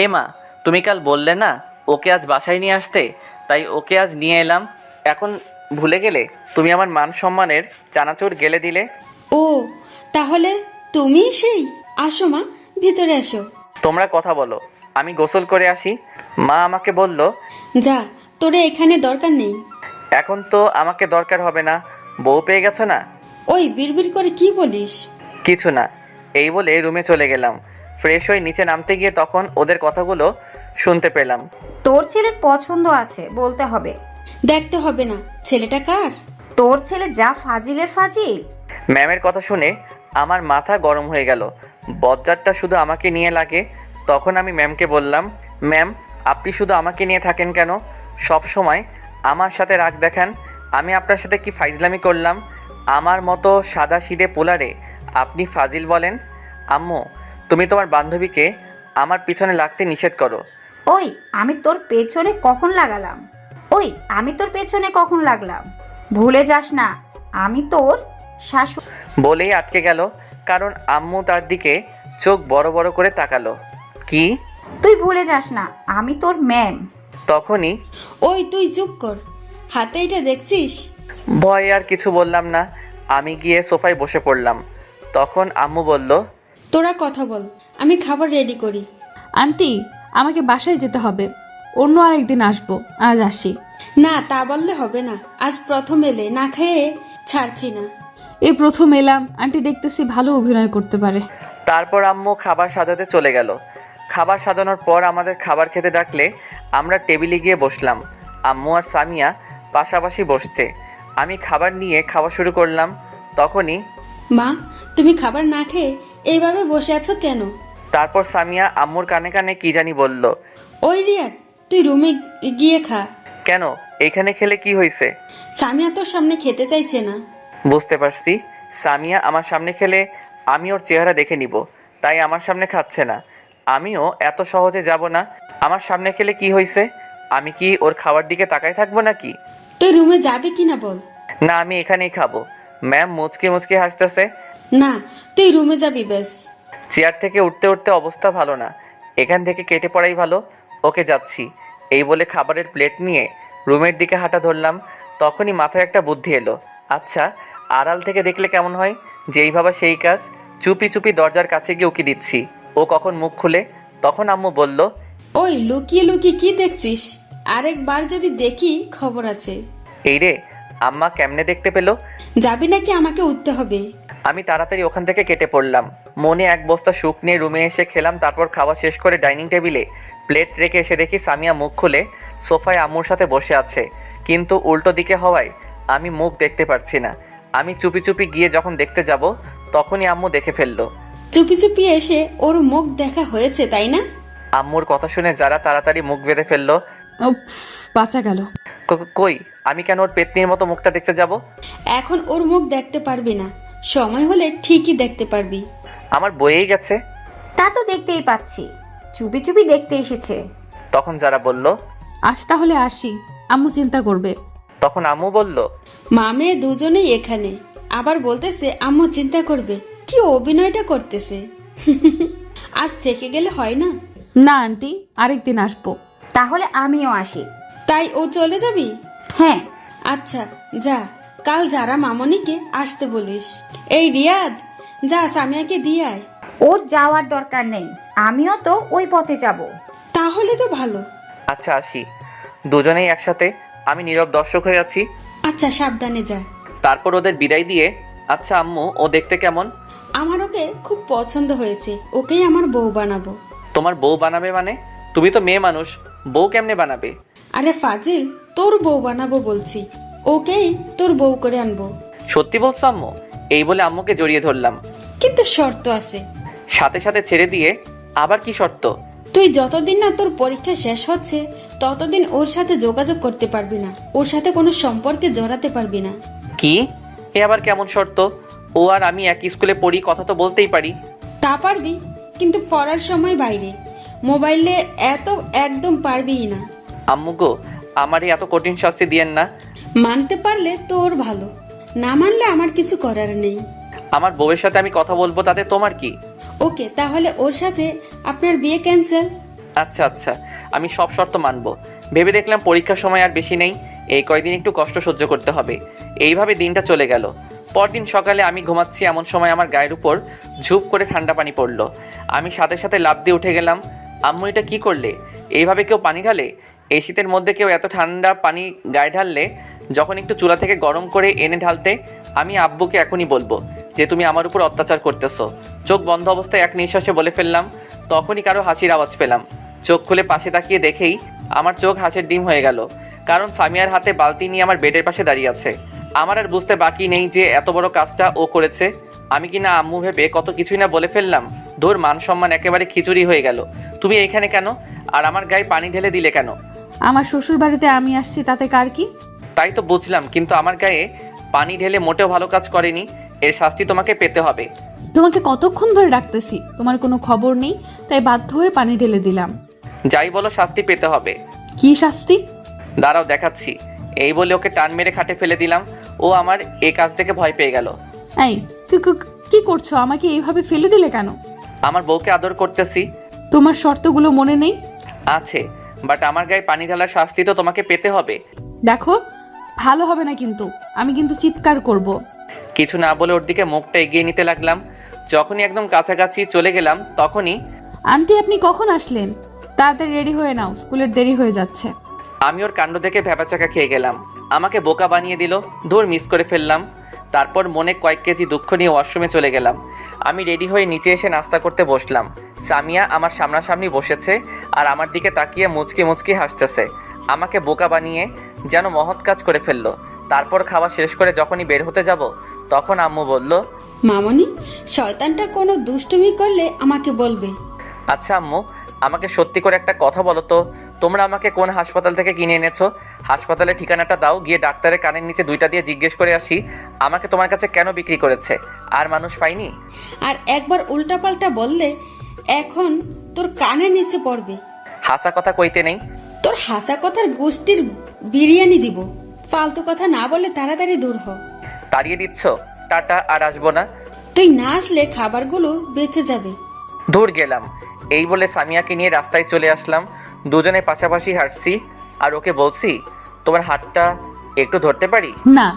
এ মা, তুমি কাল বললে না ওকে আজ বাসায় নিয়ে আসতে, তাই ওকে আজ নিয়ে এলাম। এখন ভুলে গেলে? তুমি আমার মান সম্মানের চানাচুর গেলে দিলে। ও, তাহলে তুমি সেই? আসো মা, ভিতরে আসো। তোমরা কথা বলো, আমি গোসল করে আসি। মা আমাকে বলল, যা, তোরে এখানে দরকার নেই। এখন তো আমাকে দরকার হবে না, বউ পেয়ে গেছো না। ওই বিড়বিড় করে কি বলিস? কিছু না, এই বলে রুমে চলে গেলাম। ফ্রেশ হয়ে নিচে নামতে গিয়ে তখন ওদের কথাগুলো শুনতে পেলাম। তোর ছেলের পছন্দ আছে বলতে হবে। দেখতে হবে না, ছেলেটা কার? তোর ছেলে যা ফাজিলের ফাজিল। ম্যামের কথা শুনে আমার মাথা গরম হয়ে গেল। বজ্জাতটা শুধু আমাকে নিয়ে লাগে। তখন আমি ম্যামকে বললাম, ম্যাম আপনি শুধু আমাকে নিয়ে থাকেন কেন? সব সময় আমার সাথে রাগ দেখান। আমি আপনার সাথে কি ফাইজলামি করলাম? আমার মতো সাদা সিধে পোলারে আপনি ফাজিল বলেন? আম্মু, তুমি তোমার বান্ধবীকে আমার পিছনে লাগতে নিষেধ করো। ওই আমি তোর পেছনে কখন লাগালাম? ভুলে যাস না আমি তোর শাশুড়ি। বলেই আটকে গেল, কারণ আম্মু তার দিকে চোখ বড় বড় করে তাকালো। কি? তুই ভুলে যাস না আমি তোর ম্যাম। তখনই ওই তুই চুপ কর, হাতে এটা দেখছিস? ভয়ে আর কিছু বললাম না। আমি গিয়ে সোফায় বসে পড়লাম। তখন আম্মু বলল, তোরা কথা বল, আমি খাবার রেডি করি। আন্টি, আমাকে বাসায় যেতে হবে, অন্য আরেকদিন আসবো, আজ আসি। না, তা বললে হবে না। আজ প্রথম এলে, না খেয়ে ছাড়ছি না। এই প্রথম এলাম, আন্টি দেখতেছি ভালো অভিনয় করতে পারে। তারপর আম্মু খাবার সাজাতে চলে গেল। খাবার সাজানোর পর আমাদের খাবার খেতে ডাকলে আমরা টেবিলে গিয়ে বসলাম। আম্মু আর সামিয়া পাশাপাশি বসছে। আমি খাবার নিয়ে খাওয়া শুরু করলাম। তখনই মা, তুমি খাবার না খেয়ে এইভাবে বসে আছো কেন? তারপর সামিয়া আম্মুর কানে কানে কি জানি বলল। ওই রিয়াদ, তুই রুমে গিয়ে খা। কেন, এইখানে খেলে কি হয়েছে? সামিয়া তোর সামনে খেতে চাইছে না। বুঝতে পারছি, সামিয়া আমার সামনে খেলে আমি ওর চেহারা দেখে নিব, তাই আমার সামনে খাচ্ছে না। আমিও এত সহজে যাব না। আমার সামনে খেলে কি হয়েছে? আমি কি ওর খাওয়ার দিকে তাকাই থাকবো নাকি? তুই রুমে যাবি কিনা বল। না, আমি এখানেই খাবো। ম্যাম মুচকে মুচকে হাসতেছে। না, তুই রুমে যাবি বেশ। চেয়ার থেকে উঠতে উঠতে অবস্থা ভালো না, এখান থেকে কেটে পড়াই ভালো। ওকে, যাচ্ছি। এই বলে খাবারের প্লেট নিয়ে রুমের দিকে হাঁটা ধরলাম। তখনই মাথায় একটা বুদ্ধি এলো। আচ্ছা, আড়াল থেকে দেখলে কেমন হয়? যেই ভাবা সেই কাজ। চুপি চুপি দরজার কাছে গিয়ে উকি দিচ্ছি, ও কখন মুখ খুলে। তখন আম্মু বলল, ওই লুকিয়ে লুকিয়ে কি দেখছিস? আরেকবার যদি দেখি খবর আছে। এই রে, আম্মা কেমনে দেখতে পেলো? যাবি নাকি আমাকে উঠতে হবে? আমি তাড়াতাড়ি ওখান থেকে কেটে পড়লাম। মনে এক বস্তা সুখ নিয়ে রুমে এসে খেলাম। তারপর খাওয়া শেষ করে ডাইনিং টেবিলে প্লেট রেখে এসে দেখি সামিয়া মুখ খুলে সোফায় আম্মুর সাথে বসে আছে, কিন্তু উল্টো দিকে হওয়ায় আমি মুখ দেখতে পারছি না। আমি চুপি চুপি গিয়ে যখন দেখতে যাব তখনই আম্মু দেখে ফেললো। চুপি চুপি এসে ওর মুখ দেখা হয়েছে, তাই না? আম্মুর কথা শুনে যারা তাড়াতাড়ি মুখ বেঁধে ফেললো। উফ, বাঁচা গেল। কই, আমি কেন ওর পেতনির মতো মুখটা দেখতে যাব? এখন ওর মুখ দেখতে পারবি না, সময় হলে ঠিকই দেখতে পারবি। আমার বইয়েই গেছে। তা তো দেখতেই পাচ্ছি, চুপি চুপি দেখতে এসেছে। তখন যারা বলল, আজ তাহলে আসি, আম্মু চিন্তা করবে। তখন আম্মু বলল, মা মেয়ে দুজনেই এখানে, আবার বলতেছে আম্মু চিন্তা করবে। কি অভিনয়টা করতেছে। আজ থেকে গেলে হয় না? না আন্টি, আরেকদিন আসবো। তাহলে আমিও আসি। তাই ও চলে যাবি? হ্যাঁ। আচ্ছা যা, কাল যারা মামনিকে আসতে বলিস। এই রিয়াদ, যা সামিয়াকে দিয়ে আয়। ওর যাওয়ার দরকার নেই, আমিও তো ওই পথে যাব। তাহলে তো ভালো। আচ্ছা আসি। দুজনেই একসাথে। আমি নীরব দর্শক হয়ে আছি। আচ্ছা, সাবধানে যা। তারপর ওদের বিদায় দিয়ে, আচ্ছা আম্মু, ও দেখতে কেমন? আমার ওকে খুব পছন্দ হয়েছে, ওকেই আমার বউ বানাবো। তোমার বউ বানাবে মানে? তুমি তো মেয়ে মানুষ, বউ কেমনে বানাবে? আরে ফাজিল, তোর বউ বানাবো বলছি, ওকেই তোর বউ করে আনবো। সত্যি বলছো আম্মু? এই বলে আম্মুকে জড়িয়ে ধরলাম। কিন্তু শর্ত আছে। সাথে সাথে ছেড়ে দিয়ে আবার কি শর্ত? তুই যতদিন না তোর পরীক্ষা শেষ হচ্ছে ততদিন ওর সাথে যোগাযোগ করতে পারবি না, ওর সাথে কোনো সম্পর্কে জড়াতে পারবি না। কি? এ আবার কেমন শর্ত? ও আর আমি একই স্কুলে পড়ি, কথা তো বলতেই পারি। তা পারবি, কিন্তু পড়ার সময় বাইরে, মোবাইলে এত একদম পারবিই না। আম্মু গো, আমারই এত কঠিন শাস্তি দিয়েন না। মানতে পারলে তোর ভালো, না মানলে আমার কিছু করার নেই। আমার বউয়ের সাথে আমি কথা বলবো, তাতে তোমার কি? ওকে, তাহলে ওর সাথে আপনার বিয়ে ক্যান্সেল। আচ্ছা আচ্ছা, আমি সব শর্ত মানবো। ভেবে দেখলাম পরীক্ষার সময় আর বেশি নেই, এই কয়দিন একটু কষ্ট সহ্য করতে হবে। এইভাবে দিনটা চলে গেল। পরদিন সকালে আমি ঘুমাচ্ছি, এমন সময় আমার গায়ের উপর ঝুপ করে ঠান্ডা পানি পড়লো। আমি সাথে সাথে লাফ দিয়ে উঠে গেলাম। আম্মু, এটা কি করলে? এইভাবে কেউ পানি ঢালে? এই শীতের মধ্যে কেউ এত ঠান্ডা পানি গায়ে ঢাললে? যখন একটু চুলা থেকে গরম করে এনে ঢালতে। আমি আব্বুকে এখনই বলবো যে তুমি আমার উপর অত্যাচার করতেছো। চোখ বন্ধ অবস্থায় এক নিঃশ্বাসে বলে ফেললাম। তখনই কারো হাসির আওয়াজ পেলাম। চোখ খুলে পাশে তাকিয়ে দেখেই আমার চোখ হাসির ডিম হয়ে গেল, কারণ সামিয়ার হাতে বালতি নিয়ে আমার বেডের পাশে দাঁড়িয়ে আছে। আমার আর বুঝতে বাকি নেই যে এত বড় কাজটা ও করেছে। আমি কিনা আম্মু ভেবে কত কিছুই না বলে ফেললাম। ধুর, মান সম্মান একেবারে খিচুড়ি হয়ে গেল। তুমি এইখানে কেন? আর আমার গায়ে পানি ঢেলে দিলে কেন? আমার শ্বশুর বাড়িতে আমি আসছি, তাতে কার কি? তাই তো বুঝলাম, কিন্তু আমার গায়ে পানি ঢেলে মোটেও ভালো কাজ করেনি। এর শাস্তি তোমাকে পেতে হবে। তোমাকে কতক্ষণ ধরে ডাকতেছি, তোমার কোনো খবর নেই, তাই বাধ্য হয়ে পানি ঢেলে দিলাম। যাই বলো, শাস্তি পেতে হবে। কি শাস্তি? দাঁড়াও দেখাচ্ছি। এই বলে ওকে টান মেরে খাটে ফেলে দিলাম। ও আমার এই কাজ থেকে ভয় পেয়ে গেল। এই কি করছো? আমাকে এইভাবে ফেলে দিলে কেন? আমার বউকে আদর করতেছি। তোমার শর্তগুলো মনে নেই? আছে, বাট আমার গায়ে পানি ঢালার শাস্তি তো তোমাকে পেতে হবে। দেখো, ভালো হবে না কিন্তু, আমি কিন্তু চিৎকার করব। কিছু না বলে ওর দিকে মুখটা এগিয়ে নিতে লাগলাম। যখনই একদম কাছাকাছি চলে গেলাম তখনই আন্টি, আপনি কখন আসলেন? তাড়াতাড়ি রেডি হয়ে নাও, স্কুলের দেরি হয়ে যাচ্ছে। আমি ওর কাণ্ড দেখে ভ্যাবাচাকা খেয়ে গেলাম। আমাকে বোকা বানিয়ে দিল। দূর, মিস করে ফেললাম। তারপর মনে কয়েক কেজি দুঃখ নিয়ে ওয়াশরুমে চলে গেলাম। আমি রেডি হয়ে নিচে এসে নাস্তা করতে বসলাম। সামিয়া আমার সামনাসামনি বসেছে আর আমার দিকে তাকিয়ে মুচকি মুচকি হাসতেছে। আমাকে বোকা বানিয়ে যেন মহৎ কাজ করে ফেললো। তারপর খাওয়া শেষ করে যখনই বের হতে যাব তখন আম্মু বলল, মামনি, শয়তানটা কোনো দুষ্টুমি করলে আমাকে বলবে। আচ্ছা আম্মু, আমাকে সত্যি করে একটা কথা বলো তো, তোমরা আমাকে কোন হাসপাতাল থেকে কিনে এনেছো? হাসপাতালের ঠিকানাটা দাও, গিয়ে ডাক্তারের কানের নিচে দুইটা দিয়ে জিজ্ঞেস করে আসি আমাকে তোমার কাছে কেন বিক্রি করেছে। আর মানুষ পাইনি? আর একবার উল্টাপাল্টা বললে এখন তোর কানের নিচে পড়বে। হাসা কথা কইতে নেই। তোর হাসা কথার গোষ্ঠীর বিরিয়ানি দিব। ফালতু কথা না বলে তাড়াতাড়ি দূর হ। তাড়িয়ে দিচ্ছ? টাটা, আর আসবো না। তুই না আসলে খাবারগুলো বেঁচে যাবে। দূর গেলাম। এই বলে সামিয়াকে নিয়ে রাস্তায় চলে আসলাম। দুজনে পাশাপাশি হাঁটছি আর ওকে বলছি, তোমার হাতটা একটু ধরতে পারি? না,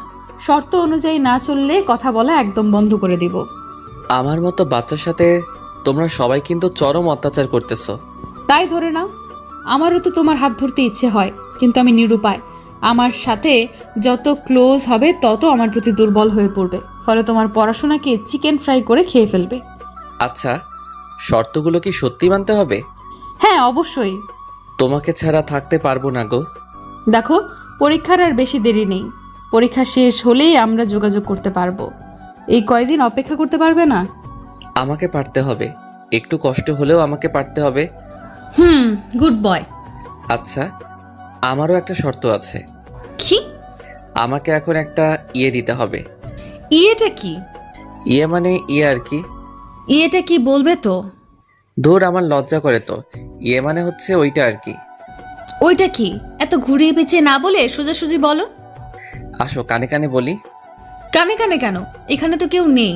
শর্ত অনুযায়ী না চললে কথা বলা একদম বন্ধ করে দিব। আমার মতো বাচ্চার সাথে তোমরা সবাই কিন্তু চরম অত্যাচার করতেছো। তাই ধরে নাও, আমারও তো তোমার হাত ধরতে ইচ্ছে হয়, কিন্তু আমি নিরুপায়। আমার সাথে যত ক্লোজ হবে তত আমার প্রতি দুর্বল হয়ে পড়বে, ফলে তোমার পড়াশোনাকে চিকেন ফ্রাই করে খেয়ে ফেলবে। আচ্ছা, শর্তগুলো কি সত্যি মানতে হবে? হ্যাঁ, অবশ্যই। তোমাকে ছাড়া থাকতে পারবো না গো। দেখো, পরীক্ষার আর বেশি দেরি নেই। পরীক্ষা শেষ হলেই আমরা যোগাযোগ করতে পারবো। এই কয়দিন অপেক্ষা করতে পারবে না? আমাকে পারতে হবে, একটু কষ্ট হলেও আমাকে পারতে হবে। Good boy. আচ্ছা, আমারও একটা শর্ত আছে। কি? আমাকে এখন একটা ইয়ে দিতে হবে। ইয়েটা কি? ইয়ে মানে ইয়ে আর কি। ইয়েটা কি বলবে তো? ধুর, আমার লজ্জা করে তো। ইয়ে মানে হচ্ছে ওইটা আর কি। ওইটা কি? এত ঘুরিয়ে পেঁচিয়ে না বলে সোজাসুজি বলো। আসো, কানে কানে বলি। কানে কানে কেন? এখানে তো কেউ নেই।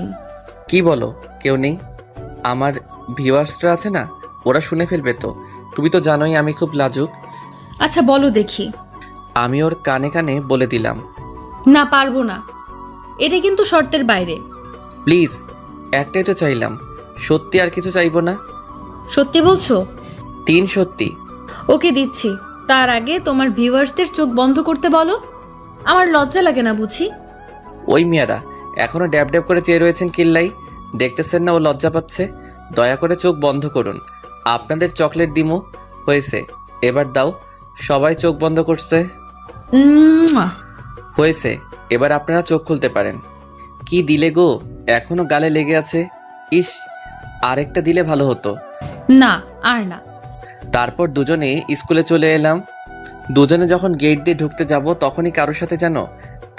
কি বলো, কেউ নেই? আমার ভিউয়ার্সরা আছে না, ওরা শুনে ফেলবে তো। তুমি তো জানোই আমি খুব লাজুক। আচ্ছা বলো দেখি। আমি ওর কানে কানে বলে দিলাম। না, পারবো না, এটা কিন্তু শর্তের বাইরে। প্লিজ, একটাই তো চাইলাম, সত্যি, আর কিছু চাইবো না। সত্যি বলছো? 3 সত্যি। ওকে, দিচ্ছি। তার আগে তোমার ভিউয়ার্সদের চোখ বন্ধ করতে বলো। আমার লজ্জা লাগে না বুঝি? ওই মিয়ারা এখনো ড্যাব ড্যাব করে চেয়ে রয়েছেন কিল্লাই, দেখতেছেন না ও লজ্জা পাচ্ছে? দয়া করে চোখ বন্ধ করুন, আপনাদের চকলেট দিমু। হয়েছে, এবার দাও। সবাই চোখ বন্ধ করছে। উম্মুয়া। হয়েছে, এবার আপনারা চোখ খুলতে পারেন। কি দিলে গো, এখনো গালে লেগে আছে। ইস, আরেকটা দিলে ভালো হতো। না আর না। তারপর দুজনে স্কুলে চলে এলাম। দুজনে যখন গেট দিয়ে ঢুকতে যাব তখনই কারোর সাথে যেন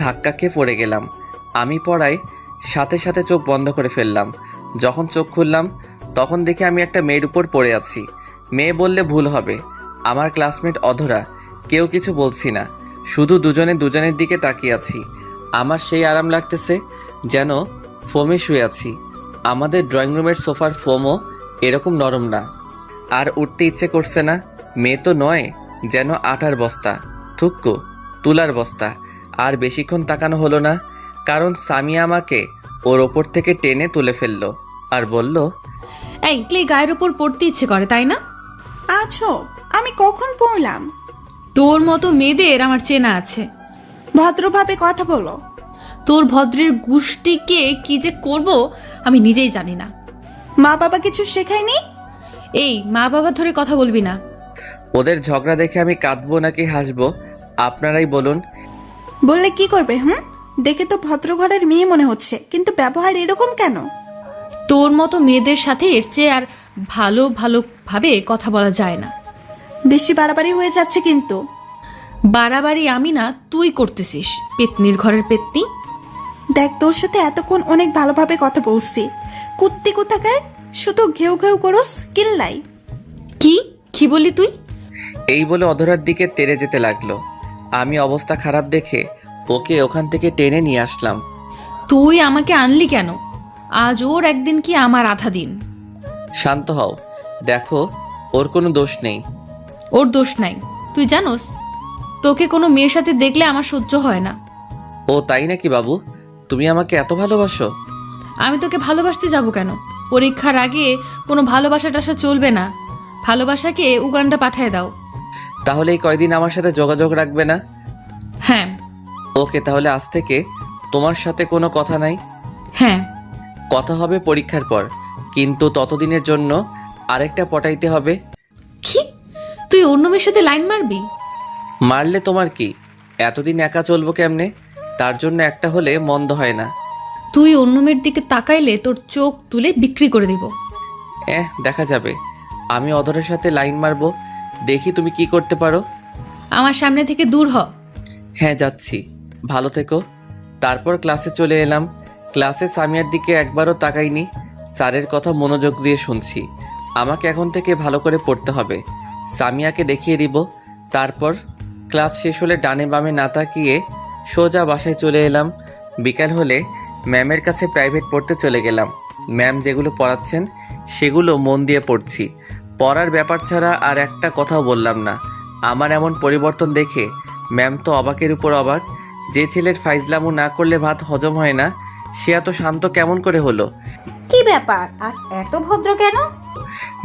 ধাক্কা খেয়ে পড়ে গেলাম। আমি পড়ায় সাথে সাথে চোখ বন্ধ করে ফেললাম। যখন চোখ খুললাম তখন দেখি আমি একটা মেয়ের উপর পড়ে আছি। মেয়ে বললে ভুল হবে, আমার ক্লাসমেট অধরা। কেউ কিছু বলছি না, শুধু দুজনে দুজনের দিকে তাকিয়ে আছি। আমার সেই আরাম লাগতেছে যেন ফোমে শুয়ে আছি। আমাদের ড্রয়িং রুমের সোফার ফোমও এরকম নরম না। আর উঠতে ইচ্ছে করছে না। মেয়ে তো নয়, যেন আটার বস্তা, থুক্কো তুলার বস্তা। আর বেশিক্ষণ তাকানো হলো না, কারণ সামিয়া আমাকে ওর ওপর থেকে টেনে তুলে ফেললো আর বলল, এই ক্লে গায়ের উপর পড়তে ইচ্ছে করে তাই না? আছো, আমি কখন পড়লাম? তোর মতো মেয়েদের আমার চেনা আছে। ভদ্রভাবে কথা বলো। তোর ভদ্রের গোষ্ঠীকে কি যে করব আমি নিজেই জানি না। মা বাবা কিছু শেখায়নি? এই মা বাবা ধরে কথা বলবি না। ওদের ঝগড়া দেখে আমি কাঁদবো নাকি হাসবো আপনারাই বলুন। বললে কি করবে? দেখে তো ভদ্র ঘরের মেয়ে মনে হচ্ছে, কিন্তু ব্যবহার এরকম কেন? তোর মতো মেয়েদের সাথে এর চেয়ে আর ভালোভাবে কথা বলা যায় না। বেশি বাড়াবাড়ি হয়ে যাচ্ছে কিন্তু। বাড়াবাড়ি আমি না, তুই করতেছিস, পেতনির ঘরের পেতনি। দেখ, তোর সাথে এতক্ষণ অনেক ভালোভাবে কথা বলছি, কুত্তি কোথাকার শুধু ঘেউ ঘেউ করস কিল্লাই। কি কি বললি তুই? এই বলে অধরার দিকে তেড়ে যেতে লাগলো। আমি অবস্থা খারাপ দেখে ওকে ওখান থেকে টেনে নিয়ে আসলাম। তুই আমাকে আনলি কেন? আজ ওর একদিন কি আমার আধা দিন। শান্ত হও, দেখো ওর কোনো দোষ নেই। ওর দোষ নাই। তুই জানোস, তোকে কোনো মেয়ের সাথে দেখলে আমার সহ্য হয় না। ও তাই নাকি বাবু? তুমি আমাকে এত ভালোবাসো? আমি তোকে ভালোবাসতে যাব কেন? পরীক্ষার আগে কোনো ভালোবাসা টাসা চলবে না। ভালোবাসাকে উগান্ডা পাঠায় দাও। তাহলে এই কয়দিন আমার সাথে যোগাযোগ রাখবে না? হ্যাঁ। ওকে, তাহলে আজ থেকে তোমার সাথে কোনো কথা নাই। হ্যাঁ। কথা হবে পরীক্ষার পর, কিন্তু ততদিনের জন্য আরেকটা পটাইতে হবে। কি? তুই অন্য মেয়ের সাথে লাইন মারবি? মারলে তোমার কি? এতদিন একা চলবো কেমনে? তার জন্য একটা হলে মন্দ হয় না। তুই অন্য মেয়ের দিকে তাকাইলে তোর চোখ তুলে বিক্রি করে দিব। দেখা যাবে। আমি অধরের সাথে লাইন মারবো, দেখি তুমি কি করতে পারো। আমার সামনে থেকে দূর হ। হ্যাঁ যাচ্ছি, ভালো থেকো। তারপর ক্লাসে চলে এলাম। ক্লাসে সামিয়ার দিকে একবারও তাকাইনি। স্যারের কথা মনোযোগ দিয়ে শুনছি। আমাকে এখন থেকে ভালো করে পড়তে হবে। সামিয়াকে দেখিয়ে দিব। তারপর ক্লাস শেষ হলে ডানে বামে না তাকিয়ে সোজা বাসায় চলে এলাম। বিকাল হলে ম্যামের কাছে প্রাইভেট পড়তে চলে গেলাম। ম্যাম যেগুলো পড়াচ্ছেন সেগুলো মন দিয়ে পড়ছি। পড়ার ব্যাপার ছাড়া আর একটা কথাও বললাম না। আমার এমন পরিবর্তন দেখে ম্যাম তো অবাকের উপর অবাক। যে ছেলের ফাইজলামু না করলে ভাত হজম হয় না, সে এত শান্ত কেমন করে হলো? কি ব্যাপার, আজ এত ভদ্র কেন?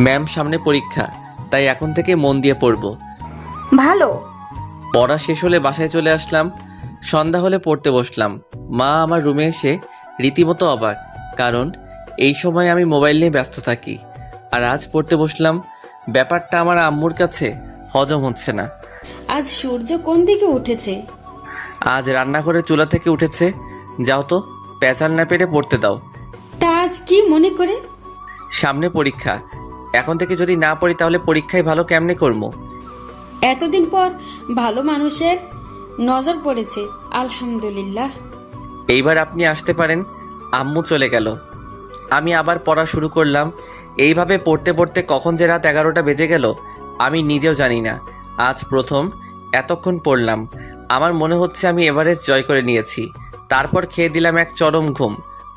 ম্যাম সামনে পরীক্ষা, তাই এখন থেকে মন দিয়ে পড়বো। ভালো। পড়া শেষ হলে বাসায় চলে আসলাম। সন্ধ্যা হলে পড়তে বসলাম। মা আমার রুমে এসে রীতিমতো অবাক, কারণ এই সময় আমি মোবাইল নিয়ে ব্যস্ত থাকি। আর আজ পড়তে বসলাম। ব্যাপারটা আমার আম্মুর কাছে হজম হচ্ছে না। আজ সূর্য কোন দিকে উঠেছে? আজ রান্নাঘরের চুলা থেকে উঠেছে। যাও তো, পেঁচাল না পেরে পড়তে দাও। তা আজ কি মনে করে? সামনে পরীক্ষা, এখন থেকে যদি না পড়ি তাহলে পরীক্ষায় ভালো কেমনে করবো? এতদিন পর ভালো মানুষের নজর পড়েছে, আলহামদুলিল্লাহ। এইবার আপনি আসতে পারেন। আম্মু চলে গেল। আমি আবার পড়া শুরু করলাম। এইভাবে পড়তে পড়তে কখন যে রাত 11টা বেজে গেল আমি নিজেও জানি না। আজ প্রথম এতক্ষণ পড়লাম। আমার মনে হচ্ছে আমি এভারেস্ট জয় করে নিয়েছি। তারপর খেয়ে দিলাম এক চরম ঘুম।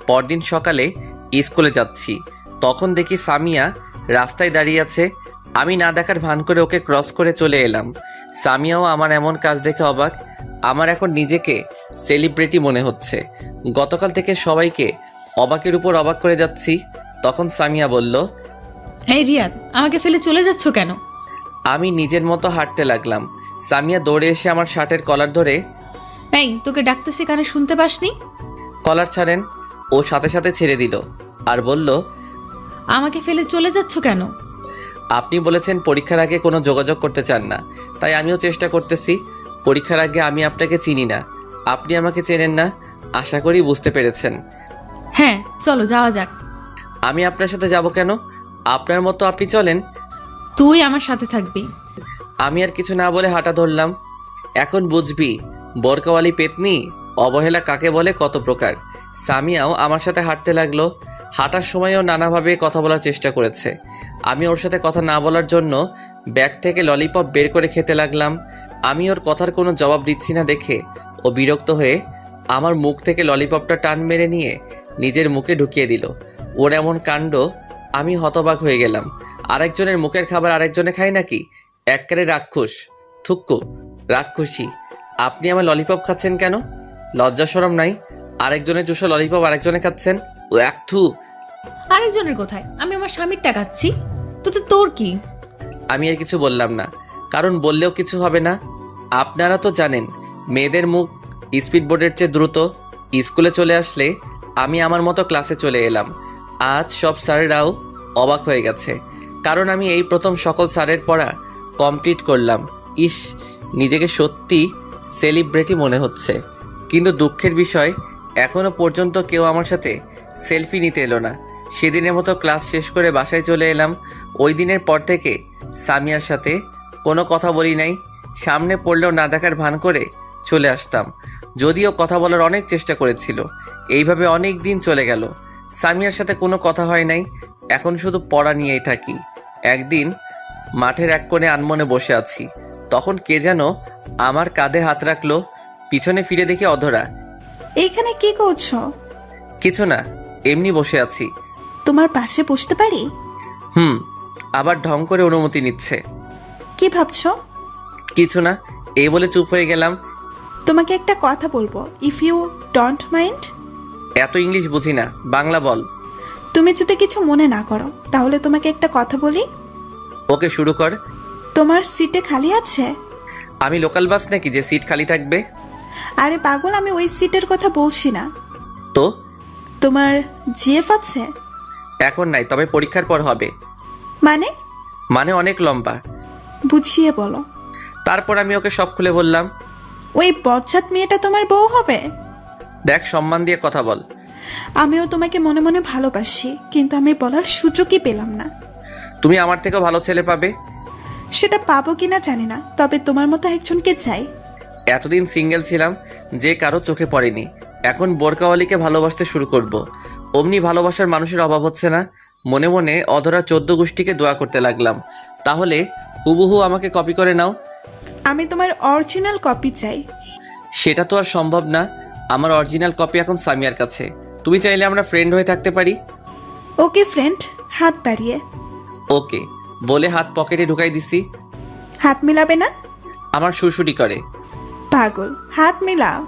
পরদিন সকালে স্কুলে যাচ্ছি, তখন দেখি সামিয়া রাস্তায় দাঁড়িয়ে আছে। আমি না দেখার ভান করে ওকে ক্রস করে চলে এলাম। সামিয়াও আমার এমন কাজ দেখে অবাক। আমার এখন নিজেকে সেলিব্রিটি মনে হচ্ছে। গতকাল থেকে সবাইকে অবাকের উপর অবাক করে যাচ্ছি। তখন সামিয়া বলল, এই রিয়াদ, আমাকে ফেলে চলে যাচ্ছ কেন? আমি নিজের মতো হাঁটতে লাগলাম। সামিয়া দৌড়ে এসে আমার শার্টের কলার ধরে, এই তোকে ডাকতেছি কানে শুনতে পাসনি? কলার ছাড়েন। ও সাথে সাথে ছেড়ে দিল আর বলল, আমাকে ফেলে চলে যাচ্ছ কেন? আপনি বলেছেন পরীক্ষার আগে কোনো যোগাযোগ করতে চান না, তাই আমিও চেষ্টা করতেছি। পরীক্ষার আগে আমি আপনাকে চিনি না, আপনি আমাকে চেনেন না, আশা করি বুঝতে পেরেছেন। হ্যাঁ, চলো যাওয়া যাক। আমি আপনার সাথে যাব কেন? আপনার মতো আপনি চলেন। তুই আমার সাথে থাকবি। আমি আর কিছু না বলে হাঁটা ধরলাম। এখন বুঝবি বোরকাওয়ালি পেতনি অবহেলা কাকে বলে, কত প্রকার। সামিয়াও আমার সাথে হাঁটতে লাগলো। হাঁটার সময়ও নানাভাবে কথা বলার চেষ্টা করেছে। আমি ওর সাথে কথা না বলার জন্য ব্যাগ থেকে ললিপপ বের করে খেতে লাগলাম। আমি ওর কথার কোনো জবাব দিচ্ছি না দেখে ও বিরক্ত হয়ে আমার মুখ থেকে ললিপপটা টান মেরে নিয়ে নিজের মুখে ঢুকিয়ে দিল। ওর এমন কাণ্ড আমি হতবাক হয়ে গেলাম। আরেকজনের মুখের খাবার আরেকজনে খায় নাকি? একবারে রাক্ষস, থুক্কু, রাক্ষসী। আপনি আমার ললিপপ খাচ্ছেন কেন? লজ্জা শরম নাই? আরেকজনের চুষো ললিপপ আরেকজনে খাচ্ছেন। ও এক থু। আরেকজনের কোথায়? আমি আমার স্বামীরটা খাচ্ছি, তো তোর কি? আমি আর কিছু বললাম না, কারণ বললেও কিছু হবে না। আপনারা তো জানেন মেয়েদের মুখ স্পিডবোর্ডের চেয়ে দ্রুত। স্কুলে চলে আসলে আমি আমার মতো ক্লাসে চলে এলাম। আজ সব স্যারেরাও অবাক হয়ে গেছে, কারণ আমি এই প্রথম সকল স্যারের পড়া কমপ্লিট করলাম। ইস, নিজেকে সত্যি সেলিব্রিটি মনে হচ্ছে। কিন্তু দুঃখের বিষয়, এখনও পর্যন্ত কেউ আমার সাথে সেলফি নিতে এলো না। সেদিনের মতো ক্লাস শেষ করে বাসায় চলে এলাম। ওই দিনের পর থেকে সামিয়ার সাথে কোনো কথা বলি নাই। সামনে পড়লেও না দেখার ভান করে চলে আসতাম, যদিও কথা বলার অনেক চেষ্টা করেছিল। এইভাবে অনেক দিন চলে গেল, সামিয়ার সাথে কোনো কথা হয় নাই। এখন শুধু পড়া নিয়েই থাকি। একদিন মাঠের এক কোণে আনমনে বসে আছি, তখন কে যেন আমার কাঁধে হাত রাখলো। পিছনে ফিরে দেখি অধরা। এইখানে কি করছো? কিছু না, এমনি বসে আছি। তোমার পাশে বসতে পারি? আবার ঢং করে অনুমতি নিচ্ছে। কি ভাবছো? কিছু না, এই বলে চুপ হয়ে গেলাম। তোমাকে একটা কথা বলবো, ইফ ইউ ডোন্ট মাইন্ড। এত ইংলিশ বুঝি না, বাংলা বল। তুমি যদি কিছু মনে না করো তাহলে তোমাকে একটা কথা বলি। ওকে, শুরু কর। তোমার সিটে খালি আছে? আমি লোকাল বাস নাকি যে সিট খালি থাকবে? আরে পাগল, আমি ওই সিটের কথা বলছি না। তো তোমার জিএফ আছে? এখন নাই, তবে পরীক্ষার পর হবে। মানে? মানে অনেক লম্বা। বুঝিয়ে বলো। তারপর আমি ওকে সব খুলে বললাম। ওই বজ্জাত মেয়েটা তোমার বউ হবে? দেখ, সম্মান দিয়ে কথা বল। আমিও তোমাকে মনে মনে ভালোবাসি, কিন্তু আমি বলার সুযোগই পেলাম না। তুমি আমার থেকেও ভালো ছেলে পাবে। সেটা পাবো কিনা জানি না, তবে তোমার মতো একজনকে চাই। এতদিন সিঙ্গেল ছিলাম, যে কারো চোখে পড়েনি। এখন বোরকাওয়ালিকে ভালোবাসতে শুরু করব। অমনি ভালোবাসার মানুষের অভাব হচ্ছে না। মনে মনে অধরা 14 গোষ্ঠীকে দোয়া করতে লাগলাম, তাহলে হুবহু আমাকে কপি করে নাও। আমি তোমার অরিজিনাল কপি চাই। সেটা তো আর সম্ভব না। আমার অরিজিনাল কপি এখন সামিয়ার কাছে। তুমি চাইলে আমরা ফ্রেন্ড হয়ে থাকতে পারি। ওকে ফ্রেন্ড, হাত বাড়িয়ে। ওকে বলে হাত পকেটে ঢুকাই দিছি। হাত মিলাবে না? আমার সুরসুরি করে। পাগল, হাত মিলাও।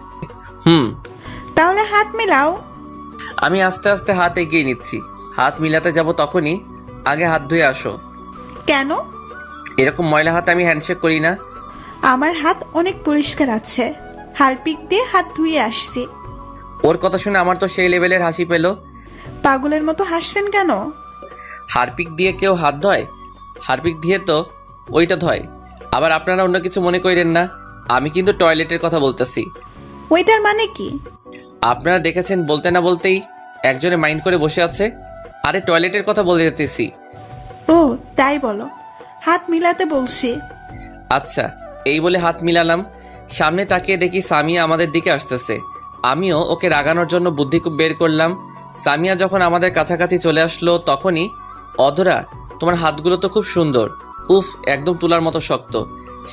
তাহলে হাত মিলাও। আমি আস্তে আস্তে হাত এগিয়ে নিচ্ছি। হাত মিলাতে যাব তখনই আগে হাত ধুয়ে আসো। কেন? এরকম ময়লা হাত আমি হ্যান্ডশেক করি না। আমার হাত অনেক পরিষ্কার আছে, হারপিক দিয়ে হাত ধুয়ে আসছি। ওর কথা শুনে আমার তো সেই লেভেলের হাসি পেল। পাগলের মতো হাসছেন কেন? হারপিক দিয়ে কেউ হাত ধয়? হারপিক দিয়ে তো ওইটা ধয়। আবার আপনারা অন্য কিছু মনে করেন না, আমি কিন্তু টয়লেটের কথা বলতেছি। ওইটার মানে কি? আপনারা দেখেছেন বলতে না বলতেই একজনে মাইন্ড করে বসে আছে। আরে টয়লেটের কথা বলে যেতেছি। ও তাই বলো, হাত মিলাতে বলছি। আচ্ছা, এই বলে হাত মিলালাম। সামনে তাকিয়ে দেখি সামিয়া আমাদের দিকে আসতেছে। আমিও ওকে রাগানোর জন্য বুদ্ধি বের করলাম। সামিয়া যখন আমাদের কাছাকাছি চলে আসলো তখনই, অধরা তোমার হাতগুলো তো খুব সুন্দর, উফ একদম তুলার মতো শক্ত,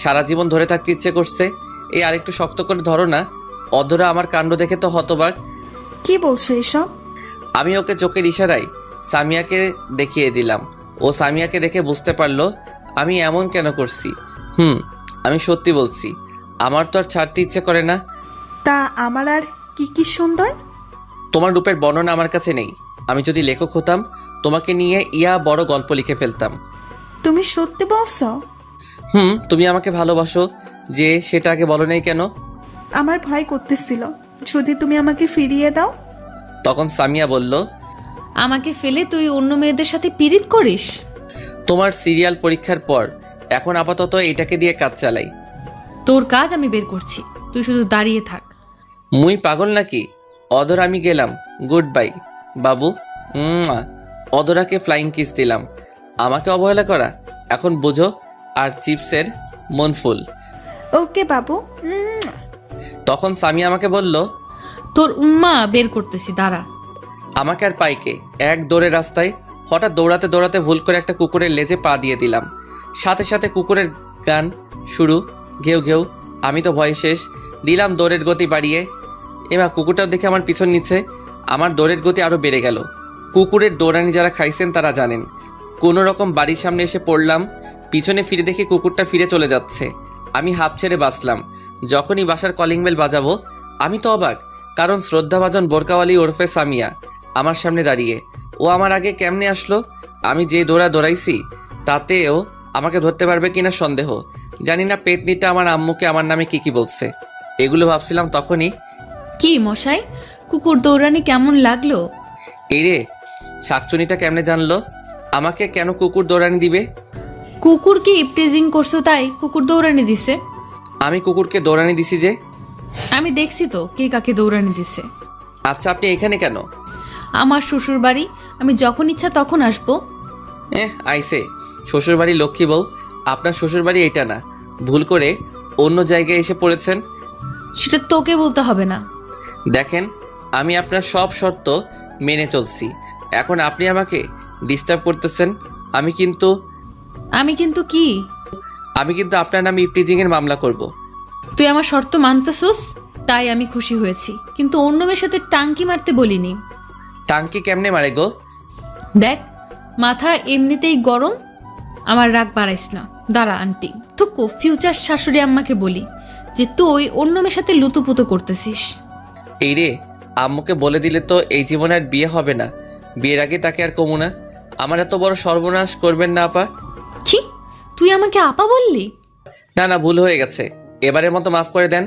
সারা জীবন ধরে থাকতে ইচ্ছে করছে, এই আরেকটু শক্ত করে ধরো না। অধরা আমার কাণ্ড দেখে তো হতবাক। কি বলছো এসব? আমি ওকে চোখের ইশারায় সামিয়াকে দেখিয়ে দিলাম। ও সামিয়াকে দেখে বুঝতে পারলো আমি এমন কেন করছি। আমি সত্যি বলছি, আমার তো আর ছাড়তে ইচ্ছে করে না। তা আমার আর কি কি সুন্দর? তোমার রূপের বর্ণনা আমার কাছে নেই। আমি যদি লেখক হতাম তোমাকে নিয়ে বড় গল্প লিখে ফেলতাম। তুমি সত্যি বলছো? তুমি আমাকে ভালোবাসো যে, সেটা আগে বলো নাই কেন? আমার ভয় করতেছিল যদি তুমি আমাকে ফিরিয়ে দাও। তখন সামিয়া বলল, আমাকে ফেলে তুই অন্য মেয়েদের সাথে পিরিত করিস? তোমার সিরিয়াল পরীক্ষার পর এখন আপাতত এটাকে দিয়ে কাজ চালাই। তোর কাজ আমি বের করছি, তুই শুধু দাঁড়িয়ে থাক। মুই পাগল নাকি? অদর আমি গেলাম, গুড বাই বাবু। মুয়া। অদরাকে ফ্লাইং কিস দিলাম। আমাকে অবহেলা করা এখন বুঝো। আর চিপসের মন ফুল। ওকে বাবু। তখন সামি আমাকে বলল, তোর উম্মা বের করতেছি, দাঁড়া। আমাকে আর পাইকে এক দৌড়ে রাস্তায় হঠাৎ দৌড়াতে দৌড়াতে ভুল করে একটা কুকুরের লেজে পা দিয়ে দিলাম। সাথে সাথে কুকুরের গান শুরু, ঘেউ ঘেউ। আমি তো ভয়ে শেষ, দিলাম দৌড়ের গতি বাড়িয়ে। এবার কুকুরটাও দেখে আমার পিছন নিচ্ছে। আমার দৌড়ের গতি আরও বেড়ে গেল। কুকুরের দৌড়ানি যারা খাইছেন তারা জানেন। কোনো রকম বাড়ির সামনে এসে পড়লাম। পিছনে ফিরে দেখি কুকুরটা ফিরে চলে যাচ্ছে। আমি হাঁপ ছেড়ে বাঁচলাম। যখনই বাসার কলিং বেল বাজাবো আমি তো অবাক, কারণ শ্রদ্ধাভাজন বোরকাওয়ালি ওরফে সামিয়া আমার সামনে দাঁড়িয়ে। ও আমার আগে কেমনে আসলো? আমি যে দৌড়াইছি তাতেও আমাকে ধরতে পারবে কিনা সন্দেহ। জানি না পেতনিটা আমার আম্মুকে আমার নামে কি বলছে। এগুলো ভাবছিলাম তখনই। কি মশাই, কুকুর দৌড়ানি কেমন লাগলো? এই রে, শাকচুনিটা কেমনে জানলো আমাকে কেন কুকুর দৌড়ানি দিবে? কুকুর কি ইপটিজিং করছো তাই কুকুর দৌড়ানি দিছে? আমি কুকুরকে দৌড়ানি দিছি যে? আমি দেখছি তো কে কাকে দৌড়ানি দিছে। আচ্ছা, আপনি এখানে কেন? আমার শ্বশুর বাড়ি, আমি যখন ইচ্ছা তখন আসবো। আইসে শ্বশুরবাড়ি লক্ষ্মী বউ। আপনার শ্বশুরবাড়ি এটা না, ভুল করে অন্য জায়গায় এসে পড়েছেন। সেটা তোকে বলতে হবে না। দেখেন, আমি আপনার সব শর্ত মেনে চলছি। এখন আপনি আমাকে ডিস্টার্ব করতেছেন। আমি কিন্তু কি? আমি কিন্তু আপনার নামে ইপটিজিংয়ের মামলা করব। তুই আমার শর্ত মানতেছস তাই আমি খুশি হয়েছি, কিন্তু অন্য মেয়ের সাথে টাঙ্কি মারতে বলিনি। টাঙ্কি কেমনে মারে গো? দেখ, মাথা এমনিতেই গরম, আমার রাগ বাড়াইস না। দাঁড়া আন্টি, থুকু ফিউচার শাশুড়ি আম্মাকে বলি যে তুই অন্য মেয়ের সাথে লুতুপুতু করতেছিস। এই রে, আম্মুকে বলে দিলে তো এই জীবনে আর বিয়ে হবে না। বিয়ের আগে তাকে আর কমু না। আমার এত বড় সর্বনাশ করবেন না আপা। ছি, তুই আমাকে আপা বললি? না না, ভুল হয়ে গেছে। এবারের মতো মাফ করে দেন।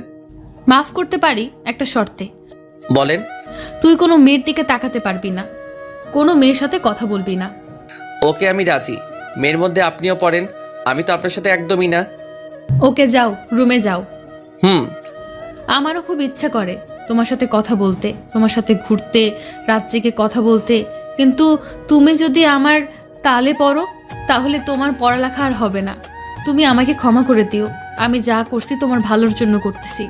মাফ করতে পারি একটা শর্তে। বলেন। তুই কোনো মেয়ের দিকে তাকাতে পারবি না, কোনো মেয়ের সাথে কথা বলবি না। ওকে, আমি রাজি। মেয়ের মধ্যে আপনিও পড়েন। আমি তো আপনার সাথে একদমই না। ওকে, যাও, রুমে যাও। হুম। আমারও খুব ইচ্ছা করে তোমার সাথে কথা বলতে, তোমার সাথে ঘুরতে, রাত জেগে কথা বলতে, কিন্তু তুমি যদি আমার তালে পড়ো তাহলে তোমার পড়ালেখা আর হবে না। তুমি আমাকে ক্ষমা করে দিও, আমি যা করছি তোমার ভালোর জন্য করতেছি।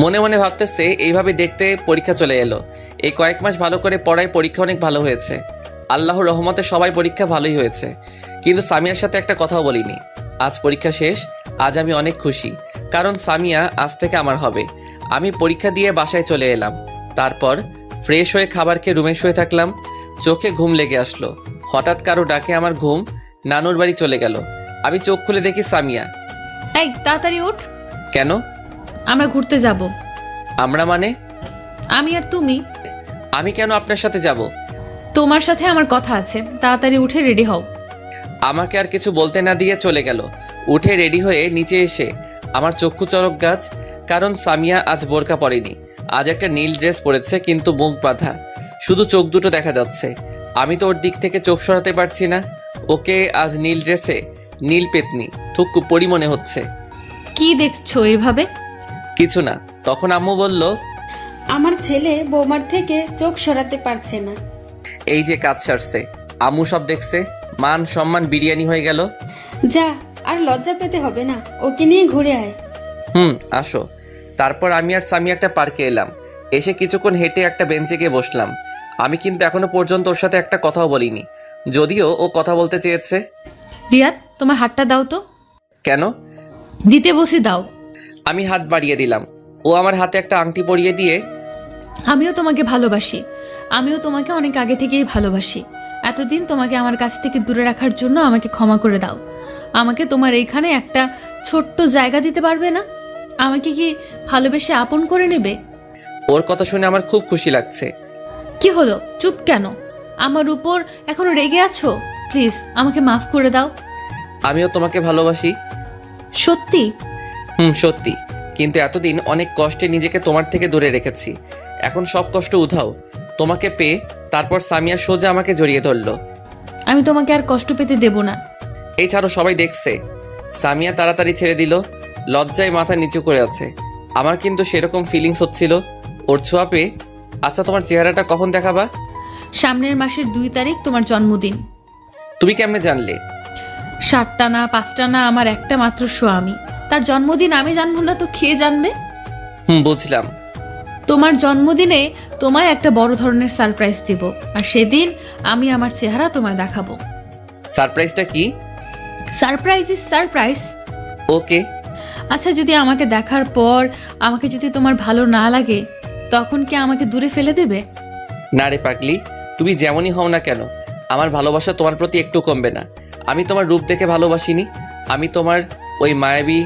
মনে মনে ভাবতেছে এইভাবে দেখতে পরীক্ষা চলে এলো। এই কয়েক মাস ভালো করে পড়ায় পরীক্ষা অনেক ভালো হয়েছে। আল্লাহর রহমতে সবাই পরীক্ষা ভালোই হয়েছে, কিন্তু সামিয়ার সাথে একটা কথাও বলিনি। আজ পরীক্ষা শেষ। আজ আমি অনেক খুশি, কারণ সামিয়া আজ থেকে আমার হবে। আমি পরীক্ষা দিয়ে বাসায় চলে এলাম। তারপর ফ্রেশ হয়ে খাবার খেয়ে রুমে শুয়ে থাকলাম। চোখে ঘুম লেগে আসলো। হঠাৎ কারো ডাকে আমার ঘুম নানুর বাড়ি চলে গেল। আমি চোখ খুলে দেখি সামিয়া। এই তাড়াতাড়ি ওঠ, কেন? আমরা ঘুরতে যাব। আমরা মানে? আমি আর তুমি। আমি কেন আপনার সাথে যাব? তোমার সাথে আমার কথা আছে, তাড়াতাড়ি উঠে রেডি হও। আমাকে আর কিছু বলতে না দিয়ে চলে গেল। উঠে রেডি হয়ে নিচে এসে আমার চক্ষু চড়ক গাছ, কারণ সামিয়া আজ বোরকা পরেনি। আজ একটা নীল ড্রেস পরেছে, কিন্তু মুখ বাঁধা, শুধু চোখ দুটো দেখা যাচ্ছে। আমি তো ওর দিক থেকে চোখ সরাতে পারছি না। ওকে আজ নীল ড্রেসে নীল পেতনি থুক্কু পরি মনে হচ্ছে। কি দেখছো এভাবে? কিছু না। তখন আম্মু বলল, আমার ছেলে বৌমার থেকে চোখ সরাতে পারছে না। এই যে কাজ সারছে। আম্মু সব দেখছে। মান সম্মান বিরিয়ানি হয়ে গেল। যা, আর লজ্জা পেতে হবে না, ওকে নিয়ে ঘুরে আয়। আসো। তারপর আমি আর সামি একটা পার্কে এলাম। এসে কিছুক্ষণ হেঁটে একটা বেঞ্চে গিয়ে বসলাম। আমি কিন্তু এখনো পর্যন্ত ওর সাথে একটা কথাও বলিনি, যদিও ও কথা বলতে চেয়েছে। রিয়াদ, তোমার হাতটা দাও তো। কেন? দিতে বসে দাও। আমি হাত বাড়িয়ে দিলাম। ও আমার হাতে একটা আংটি পরিয়ে দিয়ে, আমিও তোমাকে ভালোবাসি, আমিও তোমাকে অনেক আগে থেকেই ভালোবাসি। এতদিন তোমাকে আমার কাছ থেকে দূরে রাখার জন্য আমাকে ক্ষমা করে দাও। আমাকে তোমার এইখানে একটা ছোট্ট জায়গা দিতে পারবে না? আমাকে কি ভালোবেসে আপন করে নেবে? ওর কথা শুনে আমার খুব খুশি লাগছে। কি হলো, চুপ কেন? আমার উপর এখনো রেগে আছো? প্লিজ আমাকে মাফ করে দাও। আমিও তোমাকে ভালোবাসি। সত্যি? সত্যি। কিন্তু এতদিন অনেক কষ্টে নিজেকে তোমার থেকে দূরে রেখেছি। এখন সব কষ্ট উধাও তোমাকে পেয়ে। তারপর সামিয়া সোজা আমাকে জড়িয়ে ধরলো। আমি তোমাকে আর কষ্ট পেতে দেব না। এই ছাড়ো, সবাই দেখছে। সামিয়া তাড়াতাড়ি ছেড়ে দিল, লজ্জায় মাথা নিচু করে আছে। আমার কিন্তু সেরকম ফিলিংস হচ্ছিল ওর ছোঁয়া পেয়ে। আচ্ছা, তোমার চেহারাটা কখন দেখাবা? সামনের মাসের 2 তারিখ তোমার জন্মদিন। তুমি কেমনে জানলে? 7টা না 5টা না, আমার একটা মাত্র স্বামী, তার জন্মদিন আমি জানবো না তো কে জানবে? বুঝলাম। তোমার জন্মদিনে তোমায় একটা বড় ধরনের সারপ্রাইজ দেব, আর সেদিন আমি আমার চেহারা তোমায় দেখাবো। সারপ্রাইজটা কি? Surprise is surprise. ওকে। আচ্ছা, যদি আমাকে দেখার পর আমাকে যদি তোমার ভালো না লাগে, তখন কি আমাকে দূরে ফেলে দেবে? না রে পাগলি, তুমি যেমনই হও না কেন, আমার ভালোবাসা তোমার প্রতি একটু কমবে না। আমি তোমার রূপ দেখে ভালোবাসিনি, আমি তোমার ওই মায়াবী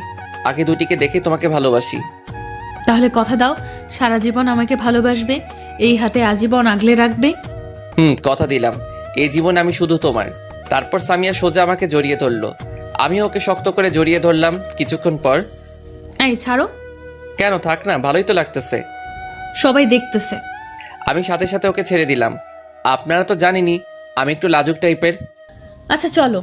আগে দুটিকে দেখে তোমাকে ভালোবাসি। তাহলে কথা দাও, সারা জীবন আমাকে ভালোবাসবে, এই হাতে আজীবন আগলে রাখবে। কথা দিলাম, এই জীবন আমি শুধু তোমার। তারপর সামিয়া সোজা আমাকে জড়িয়ে ধরলো, আমি ওকে শক্ত করে জড়িয়ে ধরলাম। কিছুক্ষণ পর, এই ছাড়ো। কেন, থাক না, ভালোই তো লাগতেছে। সবাই দেখতেছে। আমি সাথে সাথে ওকে ছেড়ে দিলাম। আপনারা তো জানেনই আমি একটু লাজুক টাইপের। আচ্ছা চলো।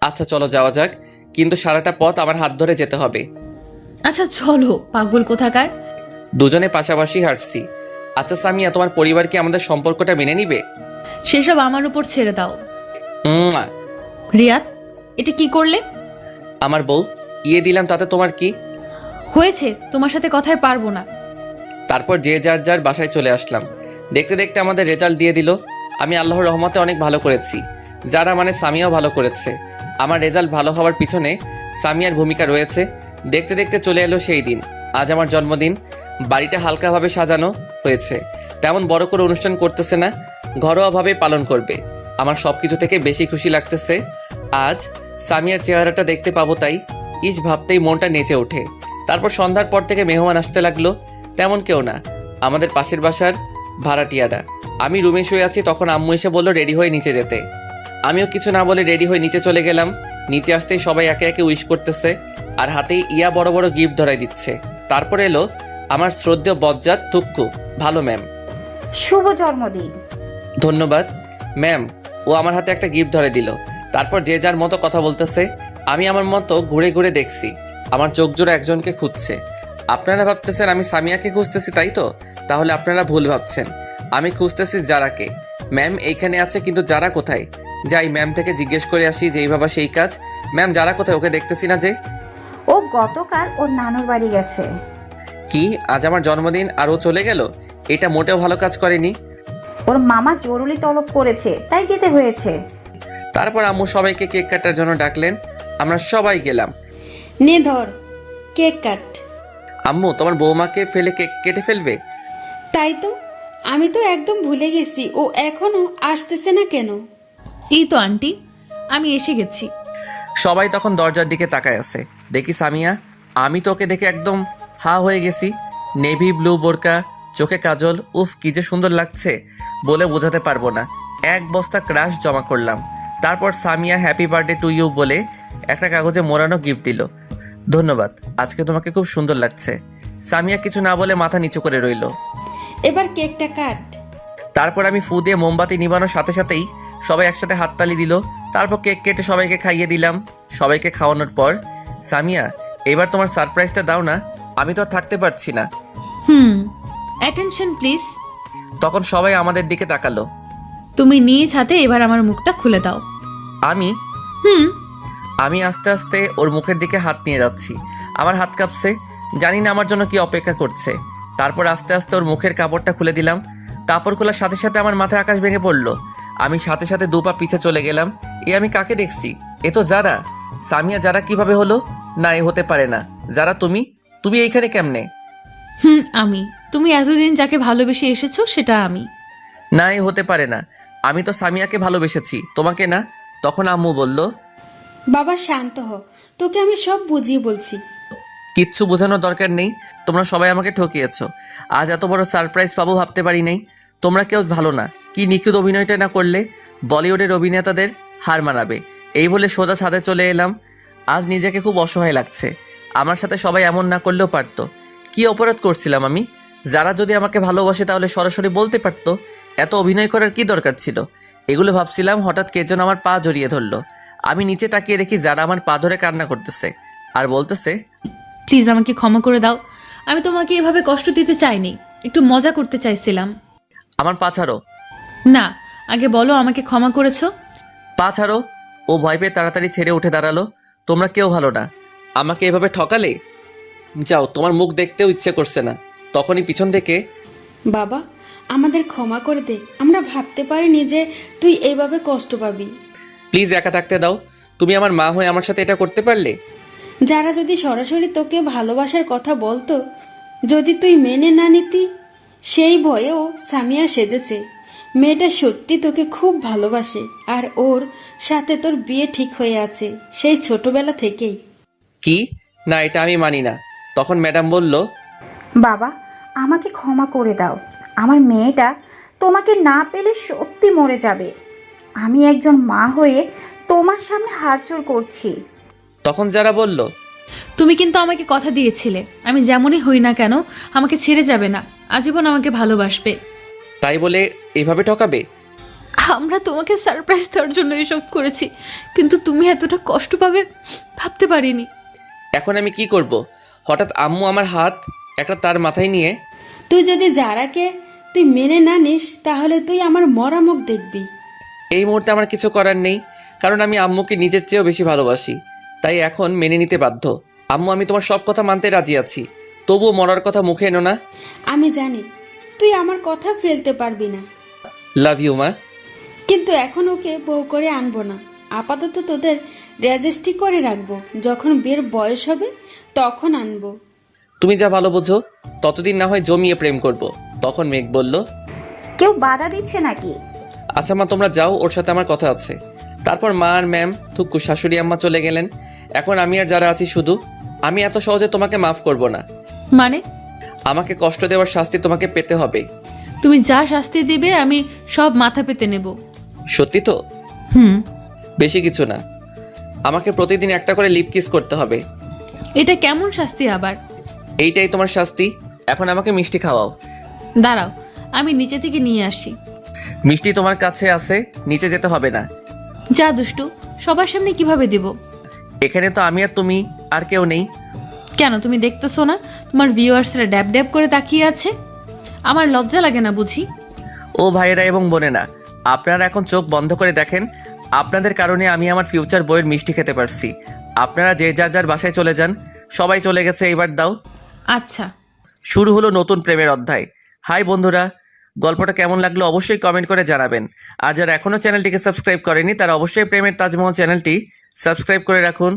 আচ্ছা চলো, যাওয়া যাক, কিন্তু সারাটা পথ আমার হাত ধরে যেতে হবে। আচ্ছা চলো, পাগল কোথাকার। দুজনে পাশাপাশি হাঁটছি। আচ্ছা সামিয়া, তোমার পরিবার কি আমাদের সম্পর্কটা মেনে নিবে? সেসব আমার উপর ছেড়ে দাও। উম্মা। রিয়াদ, এটা কি করলে? আমার বউ দিলাম, তাতে তোমার কি হয়েছে? তোমার সাথে কথায় পারবো না। তারপর যে যার যার বাসায় চলে আসলাম। দেখতে দেখতে আমাদের রেজাল্ট দিয়ে দিল। আমি আল্লাহর রহমতে অনেক ভালো করেছি, যারা মানে সামিয়াও ভালো করেছে। আমার রেজাল্ট ভালো হওয়ার পিছনে সামিয়ার ভূমিকা রয়েছে। দেখতে দেখতে চলে এলো সেই দিন। আজ আমার জন্মদিন। বাড়িটা হালকাভাবে সাজানো হয়েছে, তেমন বড় করে অনুষ্ঠান করতেছে না, ঘরোয়াভাবে পালন করবে। আমার সব কিছু থেকে বেশি খুশি লাগতেছে আজ সামিয়ার চেহারাটা দেখতে পাবো, তাই ভাবতেই মনটা নেচে ওঠে। তারপর সন্ধ্যার পর থেকে মেহমান আসতে লাগলো। তেমন কেউ না, আমাদের পাশের বাসার ভাড়াটিয়ারা। আমি রুমে শুয়ে আছি, তখন আম্মু এসে বলল রেডি হয়ে নিচে যেতে। আমিও কিছু না বলে রেডি হয়ে নিচে চলে গেলাম। নিচে আসতেই সবাই একে একে উইশ করতেছে, আর হাতেই বড় বড় গিফট ধরাই দিচ্ছে। তারপর এলো আমার শ্রদ্ধেয় বজ্জাত তুক্কু। ভালো ম্যাম। শুভ জন্মদিন। ধন্যবাদ ম্যাম। ও আমার হাতে একটা গিফট ধরে দিল। তারপর যে যার মতো কথা বলতেছে। আমি আমার মতো ঘুরে ঘুরে দেখছি, আমার চোখ জোড়া একজনকে খুঁজছে। আপনারা ভাবতেছেন আমি সামিয়াকে খুঁজতেছি, তাই তো? তাহলে আপনারা ভুল ভাবছেন, আমি খুঁজতেছি যারাকে। ম্যাম এইখানে আছে, কিন্তু যারা কোথায়? যাই ম্যাম থেকে জিজ্ঞেস করে আসি, যেই ভাবা সেই কাজ। ম্যাম যারা কোথায়? ওকে দেখতেছি না যে। ও গতকাল ওর নানুর বাড়ি গেছে। কি, আজ আমার জন্মদিন আর ও চলে গেল? এটা মোটেও ভালো কাজ করেনি। ওর মামা জরুরি তলব করেছে, তাই যেতে হয়েছে। তারপর আম্মু সবাইকে কেক কাটার জন্য ডাকলেন। আমরা সবাই গেলাম। নে ধর, কেক কাট। আম্মু, তোমার বৌমাকে ফেলে কেক কেটে ফেলবে? তাই তো, আমি তো একদম ভুলে গেছি ও এখনো আসতেছে না কেন। এই তো আন্টি, আমি এসে গেছি। সবাই তখন দরজার দিকে তাকায় আছে। দেখি সামিয়া, আমি তোকে দেখে একদম হা হয়ে গেছি। নেভি ব্লু বোরকা, চোখে কাজল, উফ কি যে সুন্দর লাগছে, বলে বোঝাতে পারবো না। এক বস্তা ক্রাশ জমা করলাম। তারপর Samia happy birthday to you বলে একটা কাগজে মোড়ানো গিফট দিল। ধন্যবাদ, আজকে তোমাকে খুব সুন্দর লাগছে। সামিয়া কিছু না বলে মাথা নিচু করে রইল। এবার কেকটা কাট। তারপর আমি ফু দিয়ে মোমবাতি নিবানোর সাথে সাথেই সবাই একসাথে হাততালি দিল। তারপর কেক কেটে সবাইকে খাইয়ে দিলাম। সবাইকে খাওয়ানোর পর, সামিয়া এবার তোমার সারপ্রাইজটা দাও না, আমি তো আর থাকতে পারছি না। Attention please. তখন সবাই আমাদের দিকে তাকালো। তুমি নিজ হাতে এবার আমার মুখটা খুলে দাও। আমি আস্তে আস্তে ওর মুখের দিকে হাত নিয়ে যাচ্ছি। আমার হাত কাঁপছে, জানি না আমার জন্য কি অপেক্ষা করছে। তারপর আস্তে আস্তে ওর মুখের কাপড়টা খুলে দিলাম। কাপড় খোলার সাথে সাথে আমার মাথায় আকাশ ভেঙে পড়লো। আমি সাথে সাথে 2 পা পিছে চলে গেলাম। আমি কাকে দেখছি? এ তো যারা। সামিয়া যারা কিভাবে হলো? না, এ হতে পারে না। যারা তুমি এইখানে কেমনে? আমি। তুমি এতদিন যাকে ভালোবেসে এসেছো সেটা আমি। না, এ হতে পারে না। আমি তো সামিয়াকে ভালোবেসেছি, তোমাকে না। তখন আম্মু বলল, বাবা শান্ত হ, তোকে আমি সব বুঝিয়ে বলছি। কিচ্ছু বোঝানোর দরকার নেই, তোমরা সবাই আমাকে ঠকিয়েছো। আজ এত বড় সারপ্রাইজ পাবো ভাবতে পারি নাই। তোমরা কেউ ভালো না, কি নিখুঁত অভিনয়টা না করলে বলিউডের অভিনেতাদের হার মানাবে। এই বলে সোজা ছাদে চলে এলাম। আজ নিজেকে খুব অসহায় লাগছে। আমার সাথে সবাই এমন না করলেও পারতো। কি অপরাধ করছিলাম আমি? যারা যদি আমাকে ভালোবাসে তাহলে সরাসরি বলতে পারতো, এত অভিনয় করার কি দরকার ছিল। এগুলো ভাবছিলাম, হঠাৎ কে যেন আমার পা জড়িয়ে ধরলো। আমি নিচে তাকিয়ে দেখি যারা আমার পা ধরে কান্না করতেছে আর বলতেছে, প্লিজ আমাকে ক্ষমা করে দাও, আমি তোমাকে এভাবে কষ্ট দিতে চাইনি, একটু মজা করতে চাইছিলাম। আমার পা ছাড়ো, না, আগে বলো আমাকে ক্ষমা করেছো। পা ছাড়ো। ও ভয় পেয়ে তাড়াতাড়ি ছেড়ে উঠে দাঁড়ালো। তোমরা কেউ ভালো না, আমাকে এভাবে ঠকালে। যাও, তোমার মুখ দেখতেও ইচ্ছে করছে না। তখনই পিছন থেকে, বাবা আমাদের ক্ষমা করে দে, আমরা ভাবতে পারিনি যে তুই এইভাবে কষ্ট পাবি। প্লিজ একা থাকতে দাও। তুমি আমার মা হয়ে আমার সাথে এটা করতে পারলে? যারা যদি সরাসরি তোকে ভালোবাসার কথা বলতো, যদি তুই মেনে না নিতি, সেই ভয়েও সামিয়া সেজেছে। মেয়েটা সত্যি তোকে খুব ভালোবাসে আর ওর সাথে তোর বিয়ে ঠিক হয়ে আছে সেই ছোটবেলা থেকেই। কি না, এটা আমি মানি না। তখন ম্যাডাম বলল, বাবা আমাকে ক্ষমা করে দাও, আমার মেয়েটা তোমাকে না পেলে সত্যি মরে যাবে। আমি একজন মা হয়ে তোমার সামনে হাত জোড় করছি। তখন যারা বলল, তুমি কিন্তু আমাকে কথা দিয়েছিলে, আমি যেমনই হই না কেন আমাকে ছেড়ে যাবে না, আজীবন আমাকে ভালোবাসবে। তাই বলে এভাবে ঠকাবে? আমরা তোমাকে সারপ্রাইজ দেওয়ার জন্য এসব করেছি, কিন্তু তুমি এতটা কষ্ট পাবে ভাবতে পারিনি। এখন আমি কি করব? হঠাৎ আম্মু আমার হাত একটা তার মাথায় নিয়ে, তুই যদি যারাকে তুই মেনে না নিস তাহলে তুই আমার মরা মুখ দেখবি। এই মুহূর্তে আমার কিছু করার নেই, কারণ আমি আম্মুকে নিজের চেয়েও বেশি ভালোবাসি। তাই এখন মেনে নিতে বাধ্য। আম্মু, আমি তোমার সব কথা মানতে রাজি আছি, তবুও মরার কথা মুখে এনো না। আমি জানি তুই আমার কথা ফেলতে পারবি না, লাভ ইউ মা। কিন্তু এখন ওকে বউ করে আনবো না। আপাতত তোদের রেজিস্ট্রি করে রাখবো, যখন বিয়ের বয়স হবে তখন আনবো। তুমি যা ভালো বোঝো, ততদিন না হয় জমিয়ে প্রেম করব। তখন মেঘ বলল, কেউ বাধা দিচ্ছে নাকি? আচ্ছা মা, তোমরা যাও, ওর সাথে আমার কথা আছে। তারপর মা আর ম্যাম, থুক্কু, শাশুড়ি আম্মা চলে গেলেন। এখন আমি আর যারা আছি শুধু। আমি এত সহজে তোমাকে মাফ করব না। মানে? আমাকে কষ্ট দেওয়ার শাস্তি তোমাকে পেতে হবে। তুমি যা শাস্তি দিবে আমি সব মাথা পেতে নেব। সত্যি তো? হুম। বেশি কিছু না, আমাকে প্রতিদিন একটা করে লিপ কিস করতে হবে। এটা কেমন শাস্তি আবার? এইটাই তোমার শাস্তি। এখন আমাকে মিষ্টি খাওয়াও। দাঁড়াও, আমি নিচে থেকে নিয়ে আসি। মিষ্টি তোমার কাছে আছে, নিচে যেতে হবে না। যা দুষ্টু, সবার সামনে কিভাবে দেব? এখানে তো আমি আর তুমি, আর কেউ নেই। কেন তুমি দেখতেছো না তোমার ভিউয়ার্সরা ড্যাব ড্যাব করে তাকিয়ে আছে? আমার লজ্জা লাগে না বুঝি? ও ভাইয়েরা এবং বোনেরা, আপনারা এখন চোখ বন্ধ করে দেখেন। আপনাদের কারণে আমি আমার ফিউচার বইয়ের মিষ্টি খেতে পারছি। আপনারা যে যার যার বাসায় চলে যান। সবাই চলে গেছে, এবার দাও। আচ্ছা। শুরু হলো নতুন প্রেমের অধ্যায়। হাই বন্ধুরা, গল্পটা কেমন লাগলো অবশ্যই কমেন্ট করে জানাবেন। আর যারা এখনও চ্যানেলটিকে সাবস্ক্রাইব করেনি তারা অবশ্যই প্রেমের তাজমহল চ্যানেলটি সাবস্ক্রাইব করে রাখুন।